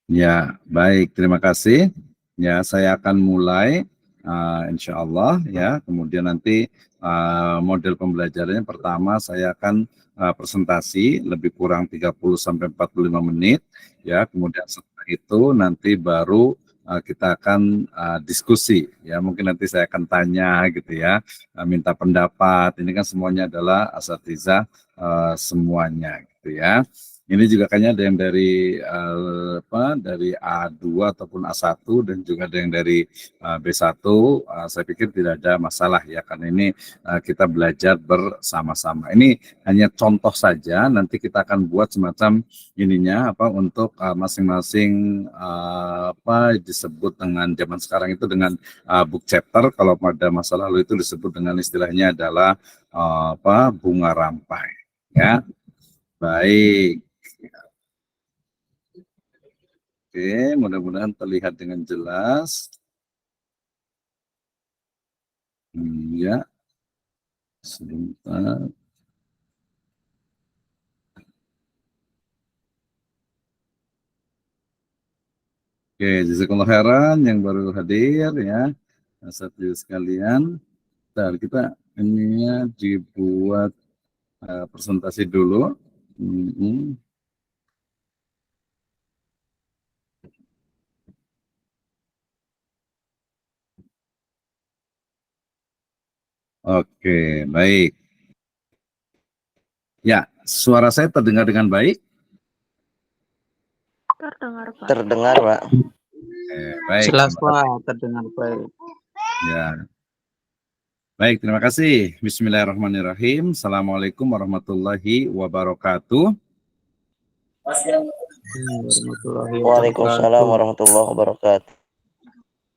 Ya, baik. Terima kasih. Ya, saya akan mulai, insya Allah ya. Kemudian nanti model pembelajarannya pertama saya akan presentasi lebih kurang 30 sampai 45 menit. Ya, kemudian setelah itu nanti baru kita akan diskusi. Ya, mungkin nanti saya akan tanya gitu ya, minta pendapat. Ini kan semuanya adalah asatizah semuanya gitu ya. Ini juga kayaknya ada yang dari dari A2 ataupun A1 dan juga ada yang dari B1. Saya pikir tidak ada masalah ya karena ini kita belajar bersama-sama. Ini hanya contoh saja, nanti kita akan buat semacam ininya untuk masing-masing disebut dengan zaman sekarang itu dengan book chapter. Kalau pada masa lalu itu disebut dengan istilahnya adalah bunga rampai ya. Baik. Oke, mudah-mudahan terlihat dengan jelas. Ya, sebentar. Oke, jazakallah khairan yang baru hadir ya, asatidz sekalian. Bentar, kita ininya dibuat presentasi dulu. Oke, baik. Ya, suara saya terdengar dengan baik? Terdengar, Pak. Terdengar, Pak. Baik. Jelas, Pak, terdengar baik. Ya. Baik, terima kasih. Bismillahirrahmanirrahim. Assalamualaikum warahmatullahi wabarakatuh. Waalaikumsalam warahmatullahi wabarakatuh.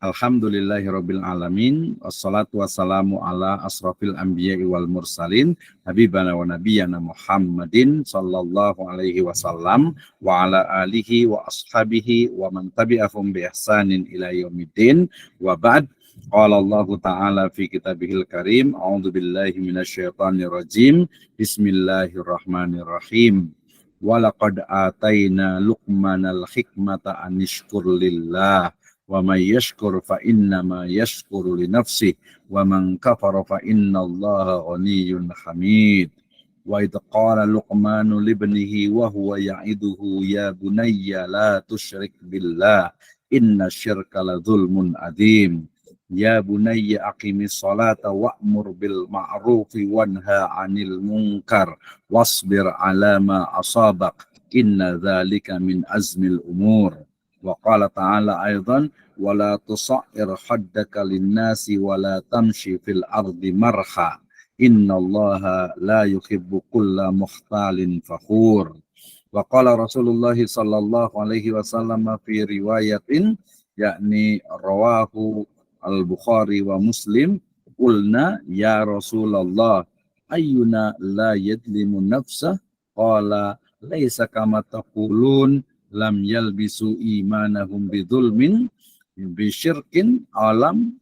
Alhamdulillahirabbil alamin. Wassalatu wassalamu ala asrofil anbiya'i wal mursalin habibana wa nabiyyana Muhammadin sallallahu alaihi wasallam wa ala alihi wa ashabihi wa man tabi'ahum bi ihsanin ila yaumiddin wa ba'd. Qala Allah Ta'ala fi kitabihil karim, a'udzu billahi minasyaitonir rajim. Bismillahirrahmanirrahim. Walaqad ataina Luqmanal hikmata anishkur lillah wa may yashkur fa innama yashkuru li nafsihi wa man kafara fa innallaha ghaniyyun hamid. Wa idh qala Luqmanu libnihi wa huwa ya'iduhu ya bunayya la tusyrik billah inna syirka la dzulmun adzim. Ya bunayya aqimis salata wa'mur bil ma'rufi wanha 'anil munkar wasbir 'ala ma asabak inna dzalika min azmil umur. Wa qala ta'ala aidan wala tusa'ir haddaka linnasi wala tamshi fil ardi marha innallaha la yuhibbu kulla mukhtalin fakhur. Wa qala Rasulullah sallallahu alaihi wasallam fi riwayatin yakni rawahu Al-Bukhari wa Muslim, qulna ya Rasulullah ayyuna la yadlimu nafsah, qala laisa kama taqulun lam yalbisu imanahum bidzulmin bisyirkin awalam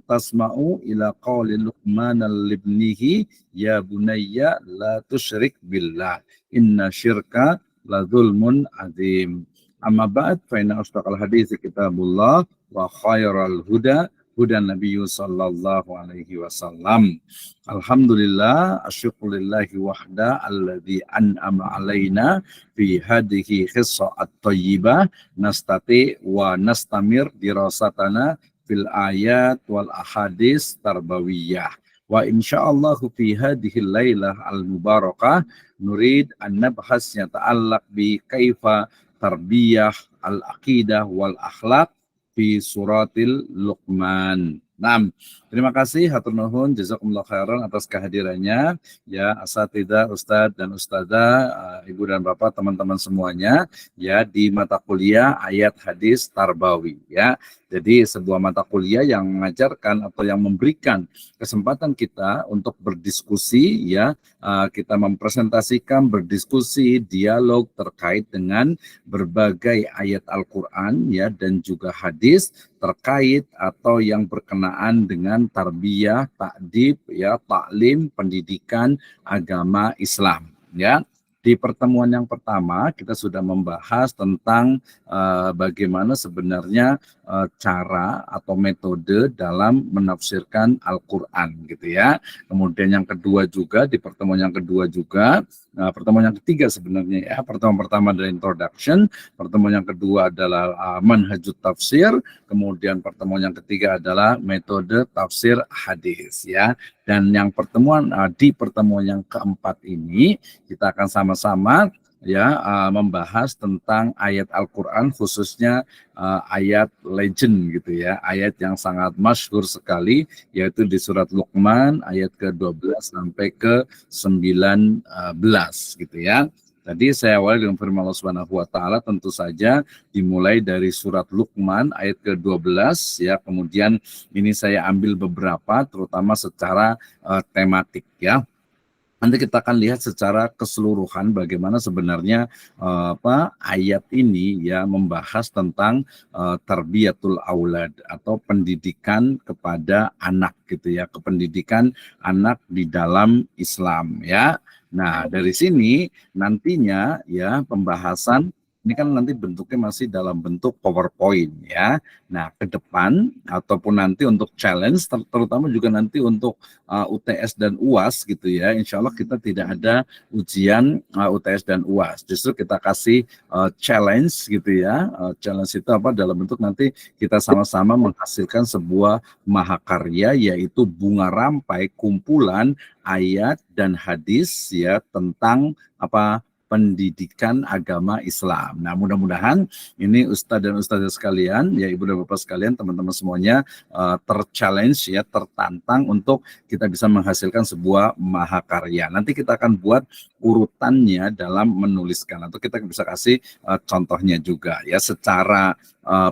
tasma'u ila qawli Luqman libnihi ya bunayya la tusyrik billah inna syirka la dzulmun adzim. Amma ba'd fa inna asdaqal hadits kitabullah wa khairal huda hudan nabiyyu sallallahu alaihi wasallam. Alhamdulillah asyukulillahi wahda alladzi an'ama alaina fi hadhihi khissa at-thayyibah nastati wa nastamir dirasatana fil ayat wal ahadits tarbawiyah. Wa insyaallah fi hadhihi lailah al-mubarakah nurid an nabhas yata'allaq bi kaifa tarbiyah al-aqidah wal akhlaq fi suratil Luqman. Nah, terima kasih hatur nuhun jazakumullah khairan atas kehadirannya ya asatidzah, ustadz dan ustadzah, ibu dan bapak, teman-teman semuanya ya di mata kuliah ayat hadis tarbawi ya. Jadi sebuah mata kuliah yang mengajarkan atau yang memberikan kesempatan kita untuk berdiskusi ya, kita mempresentasikan, berdiskusi, dialog terkait dengan berbagai ayat Al-Qur'an ya dan juga hadis terkait atau yang berkenaan dengan tarbiyah, ta'dib ya, taklim, pendidikan agama Islam ya. Di pertemuan yang pertama kita sudah membahas tentang bagaimana sebenarnya cara atau metode dalam menafsirkan Al-Qur'an gitu ya. Kemudian yang kedua juga di pertemuan yang kedua juga pertemuan yang ketiga sebenarnya ya. Pertemuan pertama adalah introduction, pertemuan yang kedua adalah manhajut tafsir, kemudian pertemuan yang ketiga adalah metode tafsir hadis ya. Dan yang di pertemuan yang keempat ini kita akan sama-sama ya membahas tentang ayat Al-Qur'an, khususnya ayat legend gitu ya, ayat yang sangat masyhur sekali, yaitu di surat Luqman ayat ke-12 sampai ke-19 gitu ya. Tadi saya awali dengan firman Allah Subhanahu wa taala, tentu saja dimulai dari surat Luqman ayat ke-12 ya. Kemudian ini saya ambil beberapa terutama secara tematik ya. Nanti kita akan lihat secara keseluruhan bagaimana sebenarnya ayat ini ya membahas tentang tarbiyatul aulad atau pendidikan kepada anak gitu ya, kependidikan anak di dalam Islam ya. Nah, dari sini nantinya ya pembahasan ini kan nanti bentuknya masih dalam bentuk PowerPoint ya. Nah, ke depan ataupun nanti untuk challenge terutama juga nanti untuk UTS dan UAS gitu ya. Insya Allah kita tidak ada ujian UTS dan UAS. Justru kita kasih challenge gitu ya. Challenge itu apa? Dalam bentuk nanti kita sama-sama menghasilkan sebuah mahakarya, yaitu bunga rampai kumpulan ayat dan hadis ya tentang pendidikan agama Islam. Nah, mudah-mudahan ini Ustadz dan Ustadzah sekalian, ya Ibu dan Bapak sekalian, teman-teman semuanya terchallenge ya, tertantang untuk kita bisa menghasilkan sebuah mahakarya. Nanti kita akan buat urutannya dalam menuliskan, atau kita bisa kasih contohnya juga ya secara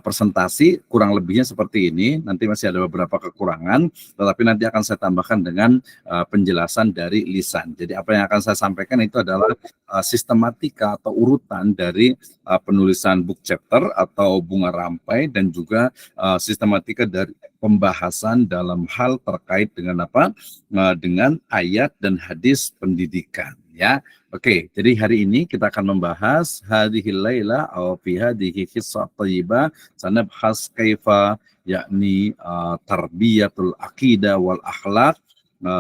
presentasi kurang lebihnya seperti ini. Nanti masih ada beberapa kekurangan, tetapi nanti akan saya tambahkan dengan penjelasan dari lisan. Jadi apa yang akan saya sampaikan itu adalah sistematika atau urutan dari penulisan book chapter atau bunga rampai, dan juga sistematika dari pembahasan dalam hal terkait dengan dengan ayat dan hadis pendidikan ya. Oke, jadi hari ini kita akan membahas hadhil laila aw fi hadhihi qissah thayyibah sanabhas kaifa yakni tarbiyatul aqidah wal akhlaq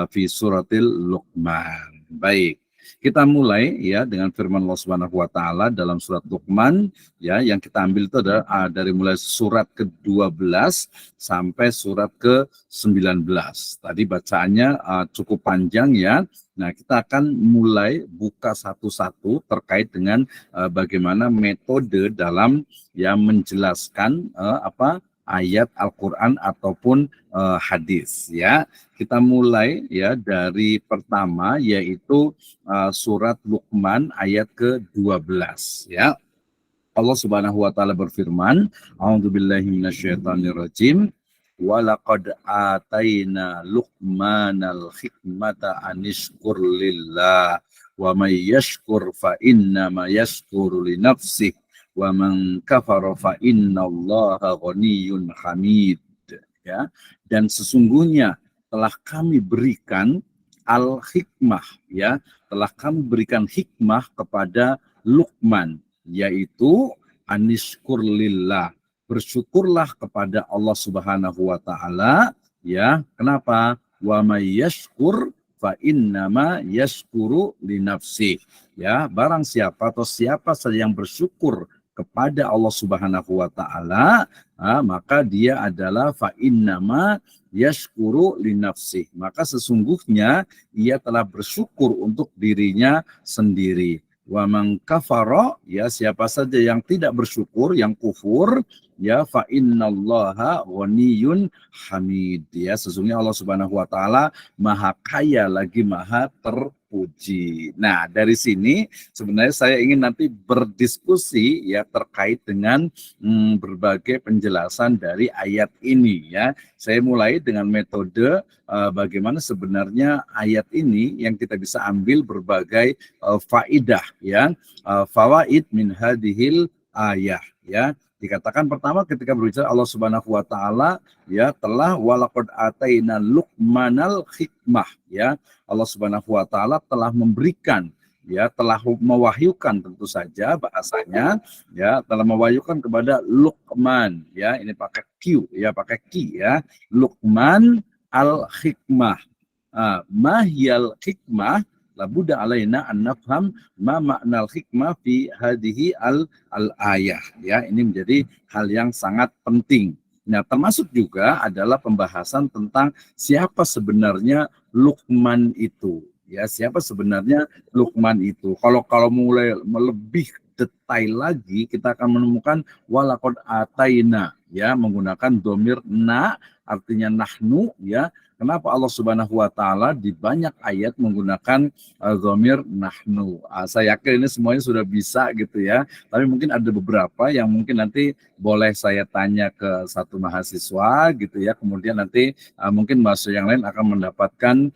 fi suratil Luqman. Baik. Kita mulai ya dengan firman Allah Subhanahu wa taala dalam surat Luqman ya, yang kita ambil itu adalah dari mulai surat ke-12 sampai surat ke-19. Tadi bacaannya cukup panjang ya. Nah, kita akan mulai buka satu-satu terkait dengan bagaimana metode dalam menjelaskan ayat Al-Qur'an ataupun hadis ya. Kita mulai ya dari pertama, yaitu surat Luqman ayat ke-12 ya. Allah Subhanahu wa taala berfirman, A'udzubillahi minasyaitonirrajim. Walaqad ataina Luqmanal hikmata anishkur lillah wa may yashkur fa innama yashkuru li nafsihi wa man kafara fa innallaha ghaniyyun hamid ya. Dan sesungguhnya telah kami berikan al-hikmah ya, telah kami berikan hikmah kepada Luqman, yaitu anishkur lillah, bersyukurlah kepada Allah Subhanahu wa taala ya. Kenapa? Wa may yashkur fa innama yashkuru li nafsi ya. Barang siapa atau siapa saja yang bersyukur kepada Allah Subhanahu wa taala, maka dia adalah fa innama yashkuru li nafsi, maka sesungguhnya ia telah bersyukur untuk dirinya sendiri. Wa man kafara, ya siapa saja yang tidak bersyukur, yang kufur, ya fa innallaha ghaniyyun hamid, ya sesungguhnya Allah Subhanahu wa taala maha kaya lagi maha terpuji. Nah, dari sini sebenarnya saya ingin nanti berdiskusi ya terkait dengan berbagai penjelasan dari ayat ini ya. Saya mulai dengan metode bagaimana sebenarnya ayat ini yang kita bisa ambil berbagai faidah ya, fawaid min hadhil ayah ya. Dikatakan pertama ketika berbicara Allah Subhanahu wa taala ya telah walaqad ataina Luqmanal hikmah ya. Allah Subhanahu wa taala telah memberikan ya telah mewahyukan, tentu saja bahasanya ya telah mewahyukan kepada Luqman, ya ini pakai Q, ya pakai Ki, ya Luqman al-hikmah. Mahyal hikmah labuda alaina an nafham ma maknal hikmah fi hadhihi al ayah, ya ini menjadi hal yang sangat penting. Nah, termasuk juga adalah pembahasan tentang siapa sebenarnya Luqman itu. Ya, siapa sebenarnya Luqman itu. Kalau mulai lebih detail lagi, kita akan menemukan walaqad ataina, ya menggunakan domir na, artinya nahnu, ya. Kenapa Allah Subhanahu wa taala di banyak ayat menggunakan dhamir nahnu? Saya yakin ini semuanya sudah bisa gitu ya. Tapi mungkin ada beberapa yang mungkin nanti boleh saya tanya ke satu mahasiswa gitu ya. Kemudian nanti mungkin mahasiswa yang lain akan mendapatkan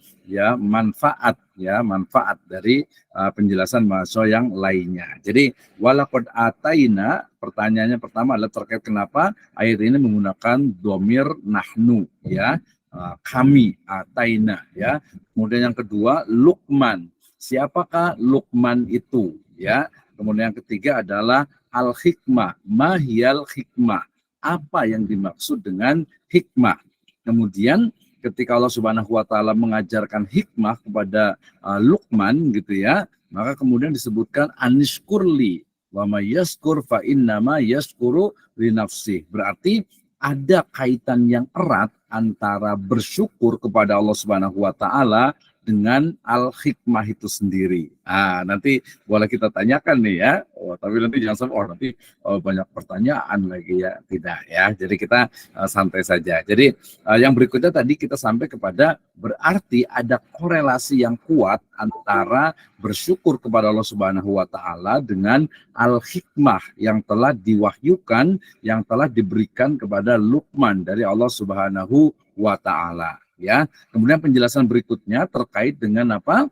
manfaat dari penjelasan mahasiswa yang lainnya. Jadi walaqad ataina, pertanyaannya pertama adalah terkait kenapa ayat ini menggunakan dhamir nahnu, ya. Kami ataina, ya. Kemudian yang kedua Luqman, siapakah Luqman itu, ya. Kemudian yang ketiga adalah al hikmah, mahyal hikmah, apa yang dimaksud dengan hikmah. Kemudian ketika Allah Subhanahu wa taala mengajarkan hikmah kepada Luqman gitu ya, maka kemudian disebutkan anishkurli wa may yaskur fa innama yaskuru li nafsi. Berarti ada kaitan yang erat antara bersyukur kepada Allah Subhanahu wa taala dengan al-hikmah itu sendiri. Nanti boleh kita tanyakan nih ya. Tapi nanti jangan sampai nanti banyak pertanyaan lagi ya. Tidak ya. Jadi kita santai saja. Jadi yang berikutnya tadi kita sampai kepada berarti ada korelasi yang kuat antara bersyukur kepada Allah Subhanahu wa taala dengan al-hikmah yang telah diwahyukan, yang telah diberikan kepada Luqman dari Allah Subhanahu wa taala. Ya, kemudian penjelasan berikutnya terkait dengan apa?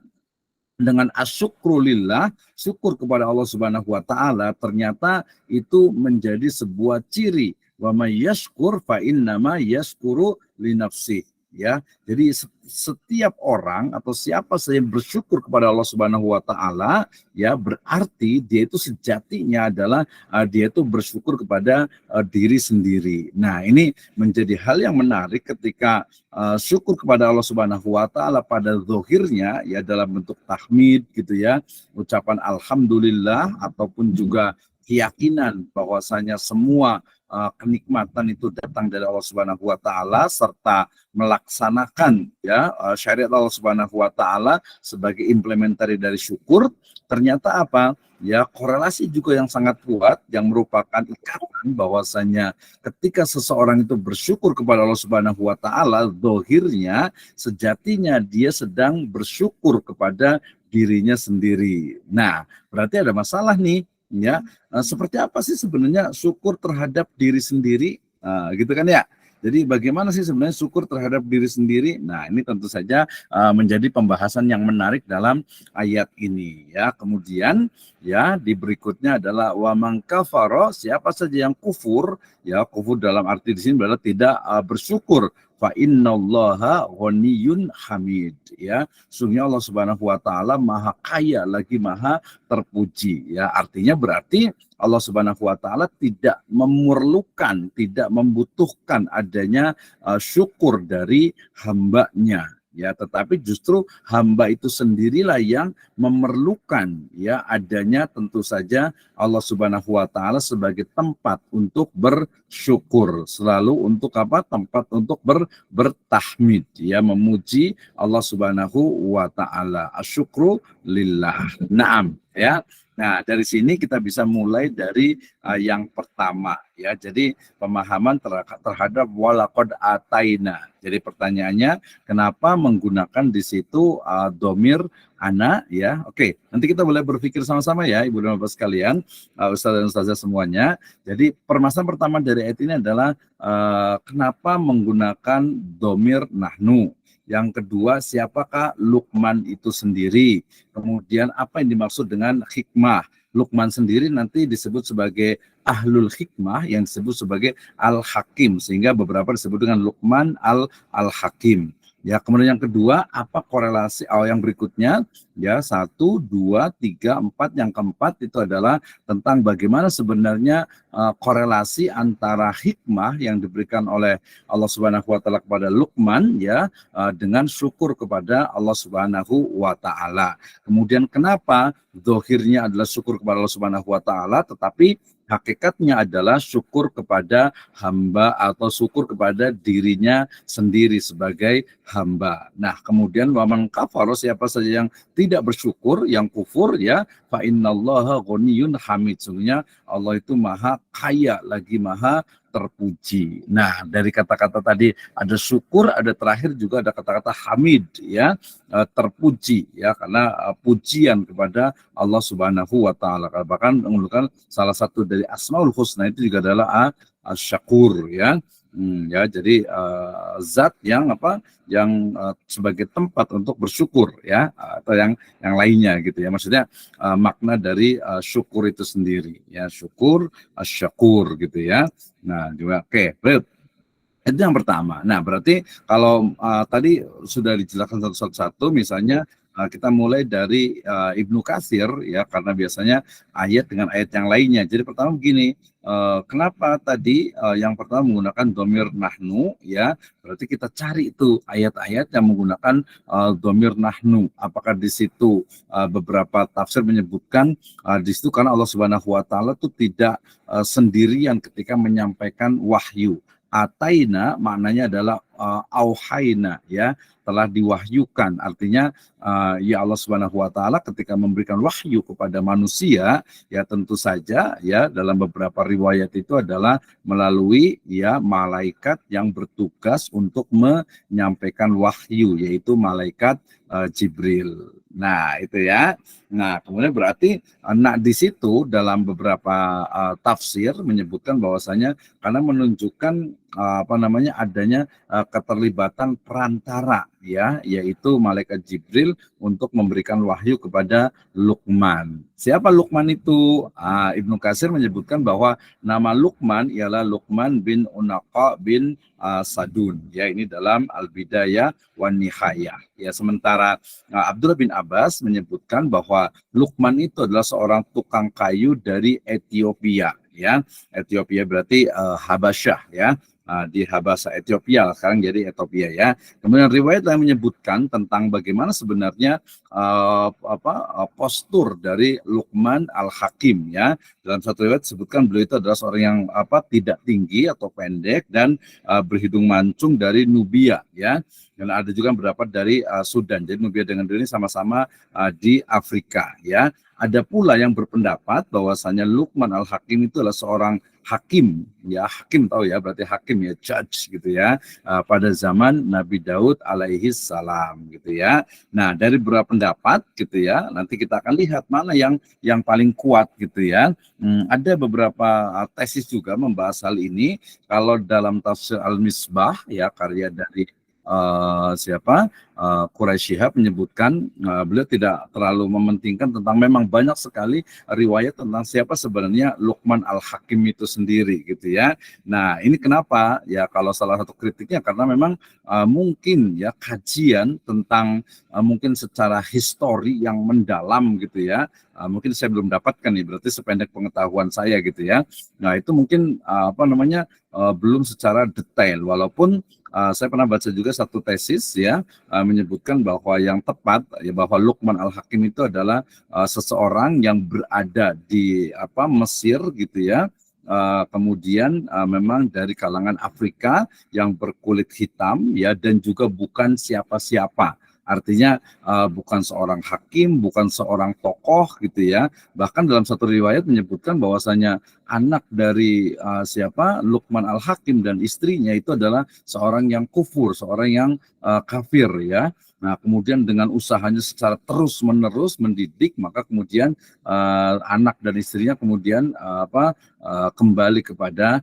Dengan asyukrulillah, syukur kepada Allah Subhanahu wa taala, ternyata itu menjadi sebuah ciri wa may yashkur fa innama yashkuru li nafsi, ya. Jadi setiap orang atau siapa saja yang bersyukur kepada Allah Subhanahu wa taala, ya berarti dia itu sejatinya adalah dia itu bersyukur kepada diri sendiri. Nah, ini menjadi hal yang menarik ketika syukur kepada Allah Subhanahu wa taala pada zahirnya ya dalam bentuk tahmid gitu ya, ucapan alhamdulillah ataupun juga keyakinan bahwasanya semua kenikmatan itu datang dari Allah Subhanahu wa taala serta melaksanakan ya syariat Allah Subhanahu wa taala sebagai implementasi dari syukur. Ternyata apa? Ya, korelasi juga yang sangat kuat yang merupakan ikatan bahwasanya ketika seseorang itu bersyukur kepada Allah Subhanahu wa taala, zahirnya sejatinya dia sedang bersyukur kepada dirinya sendiri. Nah, berarti ada masalah nih. Ya, seperti apa sih sebenarnya syukur terhadap diri sendiri? Gitu kan ya. Jadi bagaimana sih sebenarnya syukur terhadap diri sendiri? Nah, ini tentu saja menjadi pembahasan yang menarik dalam ayat ini ya. Kemudian ya di berikutnya adalah wa man kafara, siapa saja yang kufur, ya kufur dalam arti di sini adalah tidak bersyukur. Fa innallaha ghaniyyun hamid, ya. Sungguh Allah Subhanahu wa taala maha kaya lagi maha terpuji, ya. Artinya berarti Allah Subhanahu wa taala tidak memerlukan, tidak membutuhkan adanya syukur dari hambanya, ya, tetapi justru hamba itu sendirilah yang memerlukan ya adanya tentu saja Allah Subhanahu wa taala sebagai tempat untuk bersyukur, selalu untuk apa? Tempat untuk bertahmid, ya, memuji Allah Subhanahu wa taala. Asyukru lillah. Naam, ya. Nah, dari sini kita bisa mulai dari yang pertama, ya. Jadi pemahaman terhadap walaqad ataina. Jadi pertanyaannya, kenapa menggunakan di situ domir ana, ya? Oke, nanti kita boleh berpikir sama-sama ya, Ibu dan Bapak sekalian, Ustaz dan Ustazah semuanya. Jadi permasalahan pertama dari ayat ini adalah kenapa menggunakan domir nahnu. Yang kedua, siapakah Luqman itu sendiri? Kemudian apa yang dimaksud dengan hikmah? Luqman sendiri nanti disebut sebagai ahlul hikmah, yang disebut sebagai al-hakim, sehingga beberapa disebut dengan Luqman al-hakim. Ya, kemudian yang kedua, apa korelasi yang berikutnya? Ya, 1, 2, 3, 4. Yang keempat itu adalah tentang bagaimana sebenarnya korelasi antara hikmah yang diberikan oleh Allah Subhanahu wa taala kepada Luqman ya dengan syukur kepada Allah Subhanahu wa taala. Kemudian kenapa zahirnya adalah syukur kepada Allah Subhanahu wa taala tetapi hakikatnya adalah syukur kepada hamba atau syukur kepada dirinya sendiri sebagai hamba. Nah, kemudian waman kafaro, siapa saja yang tidak bersyukur, yang kufur ya, fa innallaha ghaniyun hamid. Sungguhnya Allah itu maha kaya lagi maha terpuji. Nah, dari kata-kata tadi ada syukur, ada terakhir juga ada kata-kata hamid ya, terpuji ya, karena pujian kepada Allah Subhanahu wa taala. Bahkan menggunakan salah satu dari Asmaul Husna itu juga adalah Asy-Syakur ya. Ya, jadi zat yang sebagai tempat untuk bersyukur ya, atau yang lainnya gitu ya, maksudnya makna dari syukur itu sendiri ya, syukur asyakur gitu ya. Nah juga oke, itu yang pertama. Nah berarti kalau tadi sudah dijelaskan satu-satu, misalnya kita mulai dari Ibnu Katsir ya, karena biasanya ayat dengan ayat yang lainnya. Jadi pertama begini, kenapa tadi yang pertama menggunakan dhamir nahnu ya, berarti kita cari itu ayat-ayat yang menggunakan dhamir nahnu. Apakah di situ beberapa tafsir menyebutkan di situ karena Allah Subhanahu wa taala itu tidak sendirian ketika menyampaikan wahyu. Ataina maknanya adalah auhaina ya, telah diwahyukan, artinya ya Allah Subhanahu wa taala ketika memberikan wahyu kepada manusia ya tentu saja ya dalam beberapa riwayat itu adalah melalui ya malaikat yang bertugas untuk menyampaikan wahyu, yaitu malaikat Jibril. Nah, itu ya. Nah, kemudian berarti di situ dalam beberapa tafsir menyebutkan bahwasanya karena menunjukkan adanya keterlibatan perantara ya, yaitu malaikat Jibril untuk memberikan wahyu kepada Luqman. Siapa Luqman itu? Ibnu Katsir menyebutkan bahwa nama Luqman ialah Luqman bin Unaqa bin Sadun. Ya, ini dalam Al-Bidayah wan Nihayah. Ya, sementara Abdullah bin Abbas menyebutkan bahwa Luqman itu adalah seorang tukang kayu dari Ethiopia. Ya, Ethiopia berarti Habasyah ya. Di Habasa Ethiopia, sekarang jadi Ethiopia ya. Kemudian riwayat yang menyebutkan tentang bagaimana sebenarnya postur dari Luqman Al-Hakim ya. Dalam satu riwayat disebutkan beliau itu adalah seorang yang tidak tinggi atau pendek dan berhidung mancung dari Nubia ya. Dan ada juga beberapa dari Sudan. Jadi Nubia dengan ini sama-sama di Afrika ya. Ada pula yang berpendapat bahwasanya Luqman Al-Hakim itu adalah seorang hakim, ya hakim tahu ya, berarti hakim ya, judge gitu ya, pada zaman Nabi Daud alaihi salam gitu ya. Nah dari beberapa pendapat gitu ya, nanti kita akan lihat mana yang paling kuat gitu ya. Ada beberapa tesis juga membahas hal ini. Kalau dalam tafsir Al-Misbah ya, karya dari Quraisy Shihab menyebutkan beliau tidak terlalu mementingkan tentang, memang banyak sekali riwayat tentang siapa sebenarnya Luqman Al-Hakim itu sendiri gitu ya. Nah ini kenapa ya, kalau salah satu kritiknya karena memang mungkin ya kajian tentang mungkin secara histori yang mendalam gitu ya, mungkin saya belum dapatkan nih, berarti sependek pengetahuan saya gitu ya. Nah itu mungkin belum secara detail, walaupun saya pernah baca juga satu tesis ya, menyebutkan bahwa yang tepat ya, bahwa Luqman Al-Hakim itu adalah seseorang yang berada di Mesir gitu ya. Kemudian memang dari kalangan Afrika yang berkulit hitam ya, dan juga bukan siapa-siapa. Artinya bukan seorang hakim, bukan seorang tokoh gitu ya. Bahkan dalam satu riwayat menyebutkan bahwasanya anak dari Luqman Al-Hakim dan istrinya itu adalah seorang yang kufur, seorang yang kafir ya. Nah, kemudian dengan usahanya secara terus-menerus mendidik, maka kemudian anak dan istrinya kemudian kembali kepada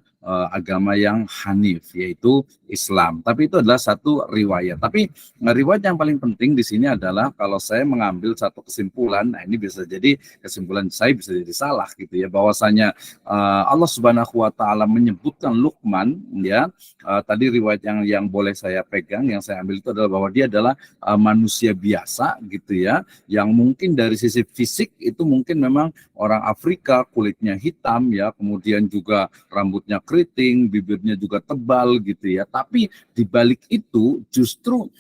agama yang hanif, yaitu Islam. Tapi itu adalah satu riwayat. Tapi riwayat yang paling penting di sini adalah kalau saya mengambil satu kesimpulan, nah ini bisa jadi kesimpulan saya bisa jadi salah gitu ya, bahwasanya Allah Subhanahu wa taala menyebutkan Luqman ya, tadi riwayat yang boleh saya pegang, yang saya ambil itu adalah bahwa dia adalah manusia biasa gitu ya, yang mungkin dari sisi fisik itu mungkin memang orang Afrika kulitnya hitam ya, kemudian juga rambutnya keriting, bibirnya juga tebal gitu ya. Tapi di balik itu justru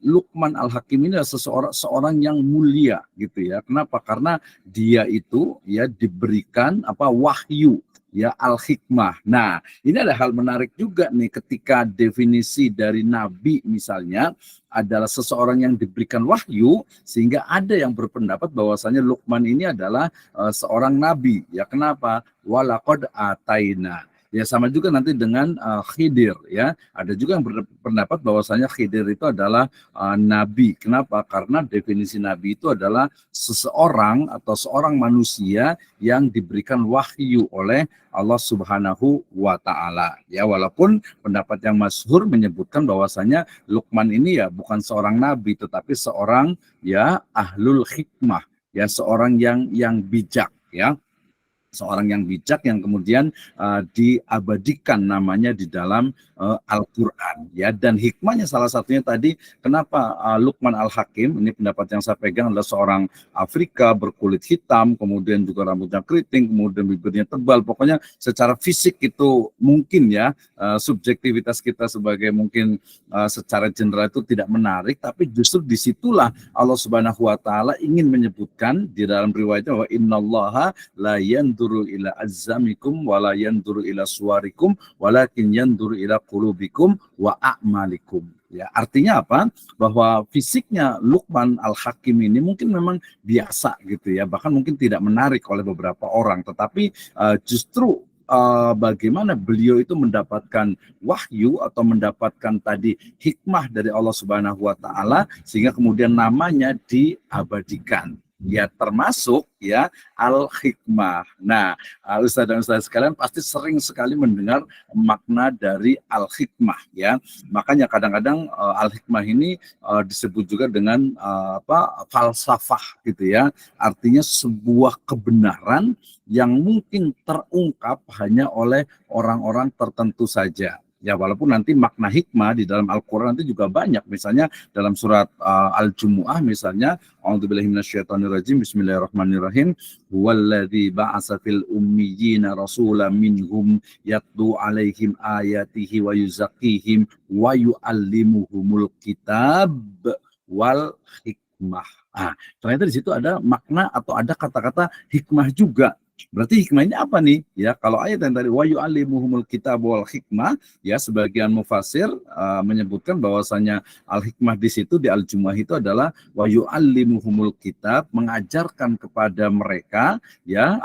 Luqman Al-Hakim ini adalah seorang yang mulia gitu ya. Kenapa? Karena dia itu ya diberikan wahyu ya, al-hikmah. Nah, ini ada hal menarik juga nih ketika definisi dari nabi misalnya adalah seseorang yang diberikan wahyu, sehingga ada yang berpendapat bahwasanya Luqman ini adalah seorang nabi. Ya kenapa? Walaqad ataina. Ya sama juga nanti dengan Khidir ya. Ada juga yang berpendapat bahwasanya Khidir itu adalah nabi. Kenapa? Karena definisi nabi itu adalah seseorang atau seorang manusia yang diberikan wahyu oleh Allah Subhanahu wa taala. Ya, walaupun pendapat yang masyhur menyebutkan bahwasanya Luqman ini ya bukan seorang nabi tetapi seorang ya ahlul hikmah, ya seorang yang bijak ya. Seorang yang bijak yang kemudian diabadikan namanya di dalam Al-Qur'an ya. Dan hikmahnya salah satunya tadi kenapa Luqman Al-Hakim, ini pendapat yang saya pegang, adalah seorang Afrika berkulit hitam, kemudian juga rambutnya keriting, kemudian bibirnya tebal. Pokoknya secara fisik itu mungkin ya subjektivitas kita sebagai mungkin secara general itu tidak menarik, tapi justru disitulah Allah Subhanahu wa taala ingin menyebutkan di dalam riwayatnya bahwa innallaha la yanduru ila azzamikum wa la yanduru ila suwarikum walakin yanduru ila qulubikum wa a'malikum. Ya, artinya apa? Bahwa fisiknya Luqman Al-Hakim ini mungkin memang biasa gitu ya, bahkan mungkin tidak menarik oleh beberapa orang, tetapi justru bagaimana beliau itu mendapatkan wahyu atau mendapatkan tadi hikmah dari Allah Subhanahu wa taala sehingga kemudian namanya diabadikan. Ya termasuk ya al-hikmah. Nah, Ustaz dan Ustaz sekalian pasti sering sekali mendengar makna dari al-hikmah ya. Makanya kadang-kadang al-hikmah ini disebut juga dengan falsafah gitu ya. Artinya sebuah kebenaran yang mungkin terungkap hanya oleh orang-orang tertentu saja. Ya walaupun nanti makna hikmah di dalam Al-Quran nanti juga banyak. Misalnya dalam surat Al-Jumu'ah misalnya, A'udzubillahi minasyaitonirrajim, Bismillahirrahmanirrahim, Huwallazi ba'asa fil ummiyina rasulan minhum yatlu alaihim ayatihi wa yuzakkihim wa yu'allimuhumul kitab wal hikmah. Ternyata di situ ada makna atau ada kata-kata hikmah juga. Berarti hikmah ini apa nih? Ya, kalau ayat yang tadi wa yu'allimuhumul kitab wal hikmah, ya sebagian mufasir menyebutkan bahwasanya al-hikmah di situ di Al-Jumu'ah itu adalah wa yu'allimuhumul kitab, mengajarkan kepada mereka ya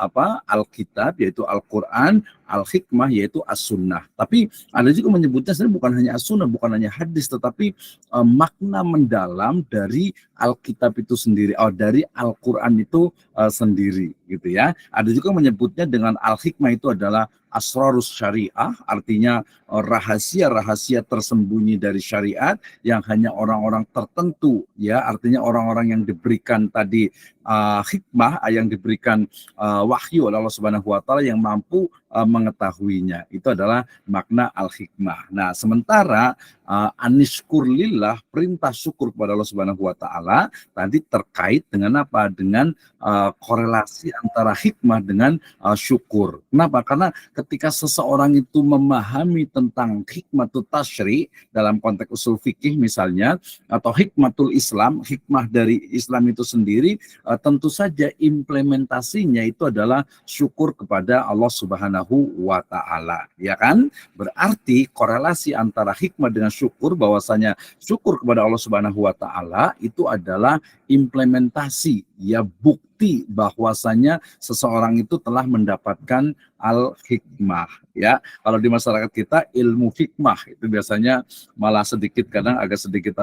al-kitab yaitu Al-Qur'an, al-hikmah yaitu as-sunnah. Tapi ada juga menyebutnya sebenarnya bukan hanya as-sunnah, bukan hanya hadis, tetapi makna mendalam dari Alkitab itu sendiri, dari Al-Quran itu sendiri gitu ya. Ada juga menyebutnya dengan al-hikmah itu adalah asrarus syariah, artinya rahasia-rahasia tersembunyi dari syariat yang hanya orang-orang tertentu ya, artinya orang-orang yang diberikan tadi hikmah, yang diberikan wahyu oleh Allah Subhanahu wa taala yang mampu mengetahuinya. Itu adalah makna al-hikmah. Nah, sementara anishkur lillah, perintah syukur kepada Allah Subhanahu wa taala tadi terkait dengan apa? Dengan korelasi antara hikmah dengan syukur. Kenapa? Karena ketika seseorang itu memahami tentang hikmatul tasyri dalam konteks usul fikih misalnya, atau hikmatul Islam, hikmah dari Islam itu sendiri, tentu saja implementasinya itu adalah syukur kepada Allah Subhanahu wa taala, ya kan? Berarti korelasi antara hikmah dengan syukur, bahwasanya syukur kepada Allah Subhanahu wa taala itu adalah implementasi, ya bukti bahwasanya seseorang itu telah mendapatkan al-hikmah ya. Kalau di masyarakat kita ilmu hikmah itu biasanya malah sedikit, kadang agak sedikit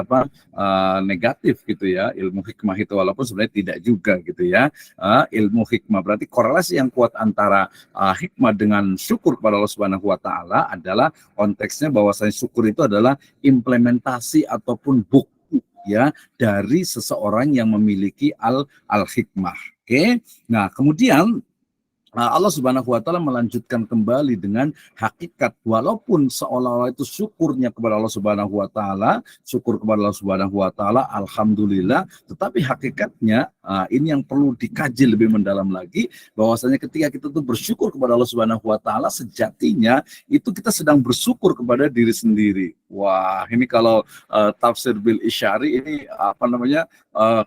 negatif gitu ya, ilmu hikmah itu, walaupun sebenarnya tidak juga gitu ya. Ilmu hikmah berarti korelasi yang kuat antara hikmah dengan syukur kepada Allah Subhanahu wa taala adalah konteksnya bahwasanya syukur itu adalah implementasi ataupun bukti ya dari seseorang yang memiliki al-hikmah. Oke. Nah, kemudian Allah Subhanahu wa taala melanjutkan kembali dengan hakikat, walaupun seolah-olah itu syukurnya kepada Allah Subhanahu wa taala, syukur kepada Allah Subhanahu wa taala, alhamdulillah, tetapi hakikatnya ini yang perlu dikaji lebih mendalam lagi, bahwasanya ketika kita tuh bersyukur kepada Allah Subhanahu wa taala, sejatinya itu kita sedang bersyukur kepada diri sendiri. Wah, ini kalau tafsir bil isyari ini apa namanya,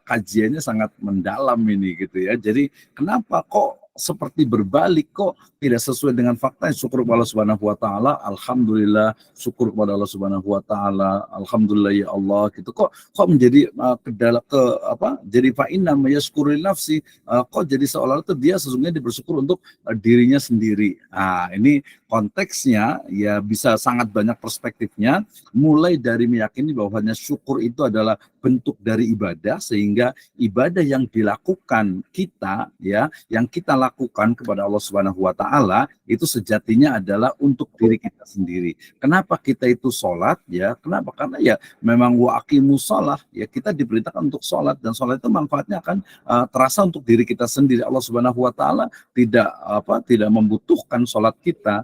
kajiannya sangat mendalam ini gitu ya. Jadi kenapa kok seperti berbalik, kok tidak sesuai dengan fakta? Syukur kepada Allah Subhanahu wa taala, alhamdulillah, syukur kepada Allah Subhanahu wa taala, alhamdulillah ya Allah, gitu. Kok menjadi jadi fa inna may yashkuru li nafsi, kok jadi seolah-olah itu dia sesungguhnya bersyukur untuk dirinya sendiri. Ini konteksnya ya bisa sangat banyak perspektifnya, mulai dari meyakini bahwanya syukur itu adalah bentuk dari ibadah, sehingga ibadah yang dilakukan kita ya, yang kita lakukan kepada Allah Subhanahu wa taala itu sejatinya adalah untuk diri kita sendiri. Kenapa kita itu sholat ya? Kenapa? Karena ya memang wa aqimus shalah ya, kita diperintahkan untuk sholat, dan sholat itu manfaatnya akan terasa untuk diri kita sendiri. Allah Subhanahu wa taala tidak membutuhkan sholat kita.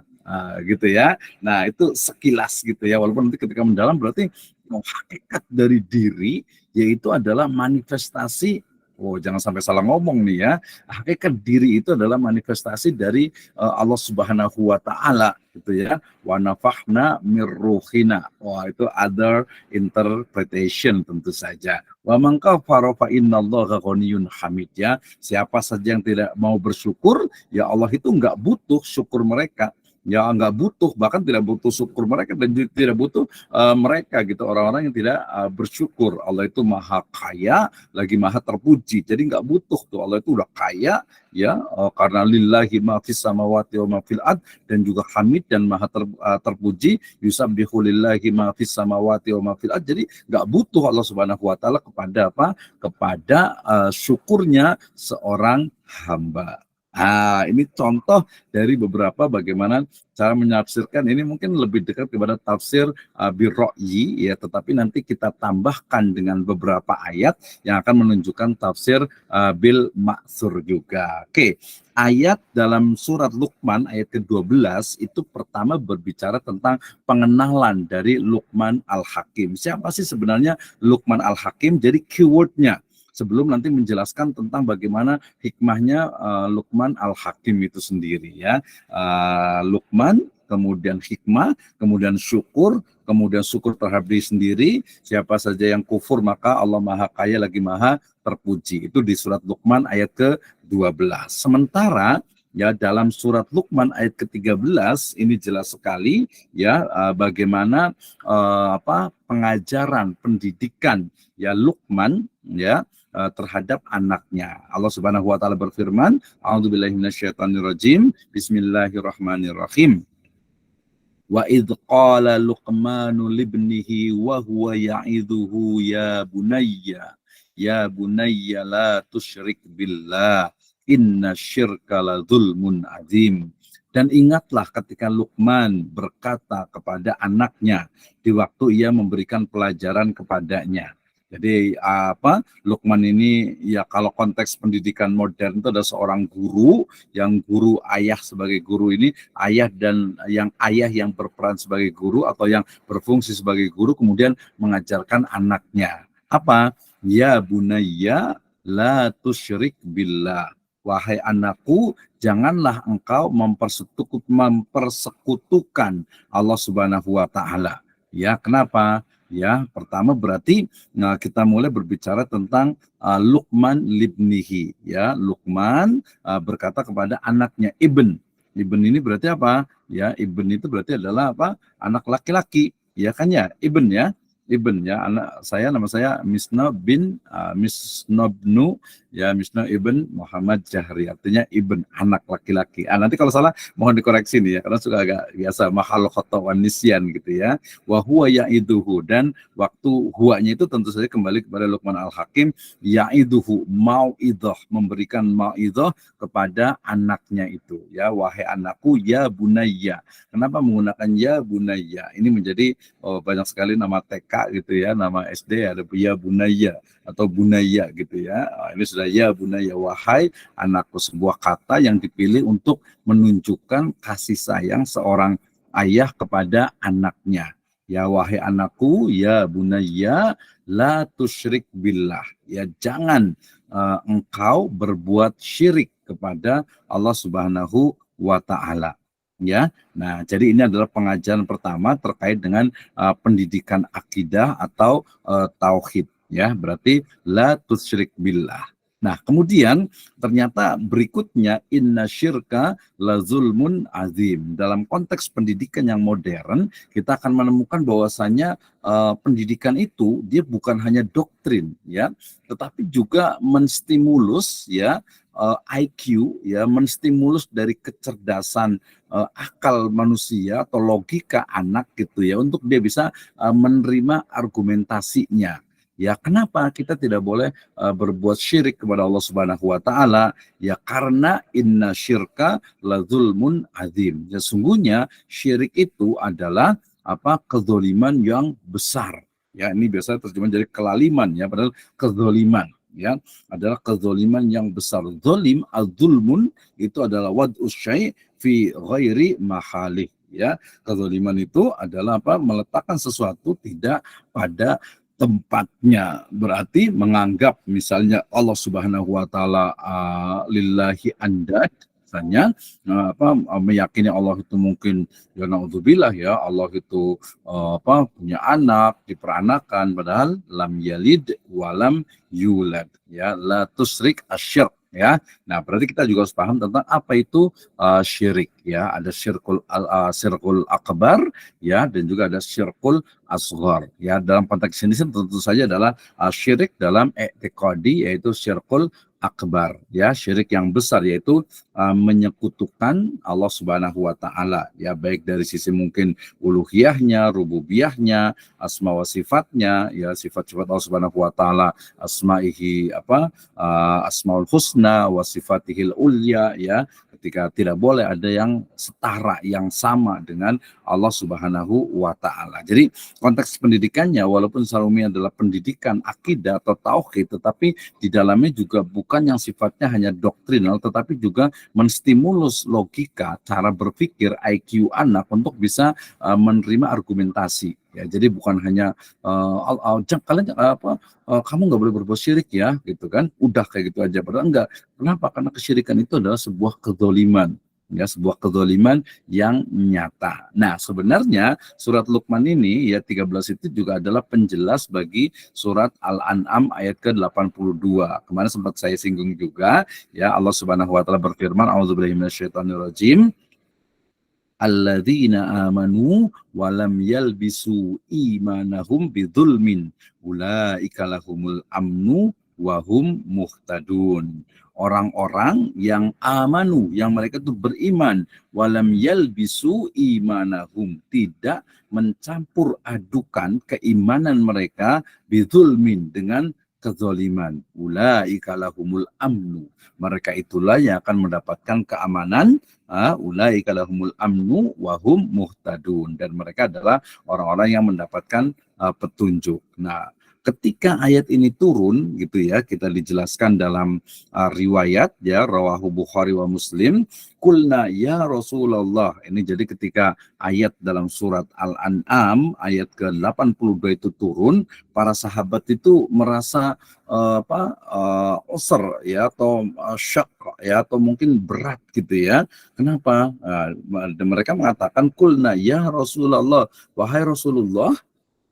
Gitu ya. Nah, itu sekilas gitu ya. Walaupun nanti ketika mendalam berarti hakikat dari diri yaitu adalah manifestasi. Jangan sampai salah ngomong nih ya. Hakikat diri itu adalah manifestasi dari Allah Subhanahu wa taala gitu ya. Wa nafakhna mir ruhina. Itu other interpretation tentu saja. Wa man kafara fa innallaha ghaniyyun hamid ya. Siapa saja yang tidak mau bersyukur, ya Allah itu enggak butuh syukur mereka. Ya enggak butuh, bahkan tidak butuh syukur mereka, dan tidak butuh mereka gitu, orang-orang yang tidak bersyukur. Allah itu maha kaya, lagi maha terpuji, jadi enggak butuh tuh, Allah itu udah kaya ya, karena lillahi ma fis samawati wa ma fil ard, dan juga hamid dan maha terpuji, yusabbihu lillahi ma fis samawati wa ma fil ard. Jadi enggak butuh Allah Subhanahu wa taala kepada apa? Kepada syukurnya seorang hamba. Ini contoh dari beberapa bagaimana cara menafsirkan. Ini mungkin lebih dekat kepada tafsir birro'yi ya, tetapi nanti kita tambahkan dengan beberapa ayat yang akan menunjukkan tafsir bil ma'thur juga. Oke, ayat dalam surat Luqman ayat ke-12 itu pertama berbicara tentang pengenalan dari Luqman Al-Hakim. Siapa sih sebenarnya Luqman Al-Hakim? Jadi keywordnya, sebelum nanti menjelaskan tentang bagaimana hikmahnya Luqman Al-Hakim itu sendiri ya. Luqman, kemudian hikmah, kemudian syukur terhadap diri sendiri. Siapa saja yang kufur maka Allah maha kaya lagi maha terpuji. Itu di surat Luqman ayat ke-12. Sementara ya dalam surat Luqman ayat ke-13 ini jelas sekali ya, bagaimana pengajaran pendidikan ya Luqman ya terhadap anaknya. Allah Subhanahu wa taala berfirman, A'udzubillahi minasyaitonirrajim. Bismillahirrahmanirrahim. Wa idz qala Luqmanu libnihi wa huwa ya'idhuhu ya bunayya la tusyrik billah inna syirka la dzulmun azim. Dan ingatlah ketika Luqman berkata kepada anaknya di waktu ia memberikan pelajaran kepadanya. Jadi Luqman ini ya, kalau konteks pendidikan modern itu ada seorang guru, yang guru ayah sebagai guru ini, ayah yang berperan sebagai guru atau yang berfungsi sebagai guru, kemudian mengajarkan anaknya. Apa? Ya bunayya la tusyrik billah. Wahai anakku, janganlah engkau mempersekutukan Allah Subhanahu wa taala. Ya, kenapa? Ya, pertama berarti kita mulai berbicara tentang Luqman libnihi. Ya, Luqman berkata kepada anaknya, Ibn ini berarti apa? Ya, Ibn itu berarti adalah apa? Anak laki-laki. Ya kan ya, Ibn ya. Ibn ya, nama saya Misna Ibn Muhammad Jahri, artinya Ibn, anak laki-laki. Nanti kalau salah mohon dikoreksi nih ya, karena suka agak biasa mahal khata wan nisyan gitu ya. Wa huwa ya'iduhu, dan waktu huwanya itu tentu saja kembali kepada Luqman Al-Hakim. Ya'iduhu, mau'idah, memberikan mau'idah kepada anaknya itu ya. Wahai anakku, ya bunayya. Kenapa menggunakan ya bunayya? Ini menjadi banyak sekali nama TK kakak gitu ya, nama SD ada ya bunaya atau bunaya gitu ya. Ini sudah ya bunaya, wahai anakku, sebuah kata yang dipilih untuk menunjukkan kasih sayang seorang ayah kepada anaknya. Ya wahai anakku, ya bunaya, la tusyrik billah. Ya jangan engkau berbuat syirik kepada Allah Subhanahu wa taala. Ya. Nah, jadi ini adalah pengajaran pertama terkait dengan pendidikan akidah atau tauhid ya. Berarti la tusyrik billah. Nah, kemudian ternyata berikutnya inna syirka la zulmun azim. Dalam konteks pendidikan yang modern, kita akan menemukan bahwasanya pendidikan itu dia bukan hanya doktrin ya, tetapi juga menstimulus ya IQ ya, menstimulus dari kecerdasan akal manusia atau logika anak gitu ya, untuk dia bisa menerima argumentasinya. Ya, kenapa kita tidak boleh berbuat syirik kepada Allah Subhanahu wa taala? Ya karena inna syirka la zulmun azim. Ya sungguhnya syirik itu adalah kezoliman yang besar. Ya, ini biasa terjemahan jadi kelaliman ya, padahal kezoliman ya adalah kezoliman yang besar. Zolim, az-zulmun itu adalah wad'us syai' fi ghairi mahalih ya. Kezoliman itu adalah meletakkan sesuatu tidak pada tempatnya. Berarti menganggap misalnya Allah Subhanahu wa taala lillahi andad, misalnya meyakini Allah itu mungkin ya naudzubillah ya, Allah itu punya anak, diperanakan, padahal lam yalid walam yulad ya, la tusrik asyirk ya. Nah, berarti kita juga harus paham tentang apa itu syirik ya. Ada syirkul akbar ya, dan juga ada syirkul asghar ya. Dalam konteks ini tentu saja adalah syirik dalam i'tiqadi, yaitu syirkul akbar ya, syirik yang besar, yaitu menyekutukan Allah Subhanahu wa taala ya, baik dari sisi mungkin uluhiyahnya, rububiyahnya, asma wa sifatnya ya, sifat-sifat Allah Subhanahu wa taala, asma'ihi asmaul husna wa sifatihil ulya ya, ketika tidak boleh ada yang setara, yang sama dengan Allah Subhanahu wa taala. Jadi konteks pendidikannya walaupun Sarumi adalah pendidikan akidah atau tauhid, tetapi di dalamnya juga bukan yang sifatnya hanya doktrinal, tetapi juga menstimulus logika, cara berpikir, IQ anak untuk bisa menerima argumentasi. Ya, jadi bukan hanya kamu nggak boleh berbuat syirik ya, gitu kan? Udah kayak gitu aja. Padahal enggak. Kenapa? Karena kesyirikan itu adalah sebuah kezaliman. Ya, sebuah kezaliman yang nyata. Nah, sebenarnya surat Luqman ini ya 13 itu juga adalah penjelas bagi surat Al-An'am ayat ke-82. Kemarin sempat saya singgung juga ya, Allah Subhanahu wa taala berfirman, a'udzubillahi minasyaitonirrajim, alladzina amanu wa lam yalbisu imanahum bidzulmin ulaika lahumul amnu wa hum muhtadun. Orang-orang yang amanu, yang mereka itu beriman, walam yalbisu imanahum, tidak mencampur adukan keimanan mereka bidzulmin, dengan kezaliman. Ulaika lahumul amnu, mereka itulah yang akan mendapatkan keamanan. Ulaika lahumul amnu wa hum muhtadun, dan mereka adalah orang-orang yang mendapatkan petunjuk. Nah, ketika ayat ini turun gitu ya, kita dijelaskan dalam riwayat ya, rawahu Bukhari wa Muslim, kulna ya Rasulullah. Ini jadi ketika ayat dalam surat Al-An'am ayat ke-82 itu turun, para sahabat itu merasa osar ya, atau syak ya, atau mungkin berat gitu ya. Kenapa? Mereka mengatakan kulna ya Rasulullah, wahai Rasulullah,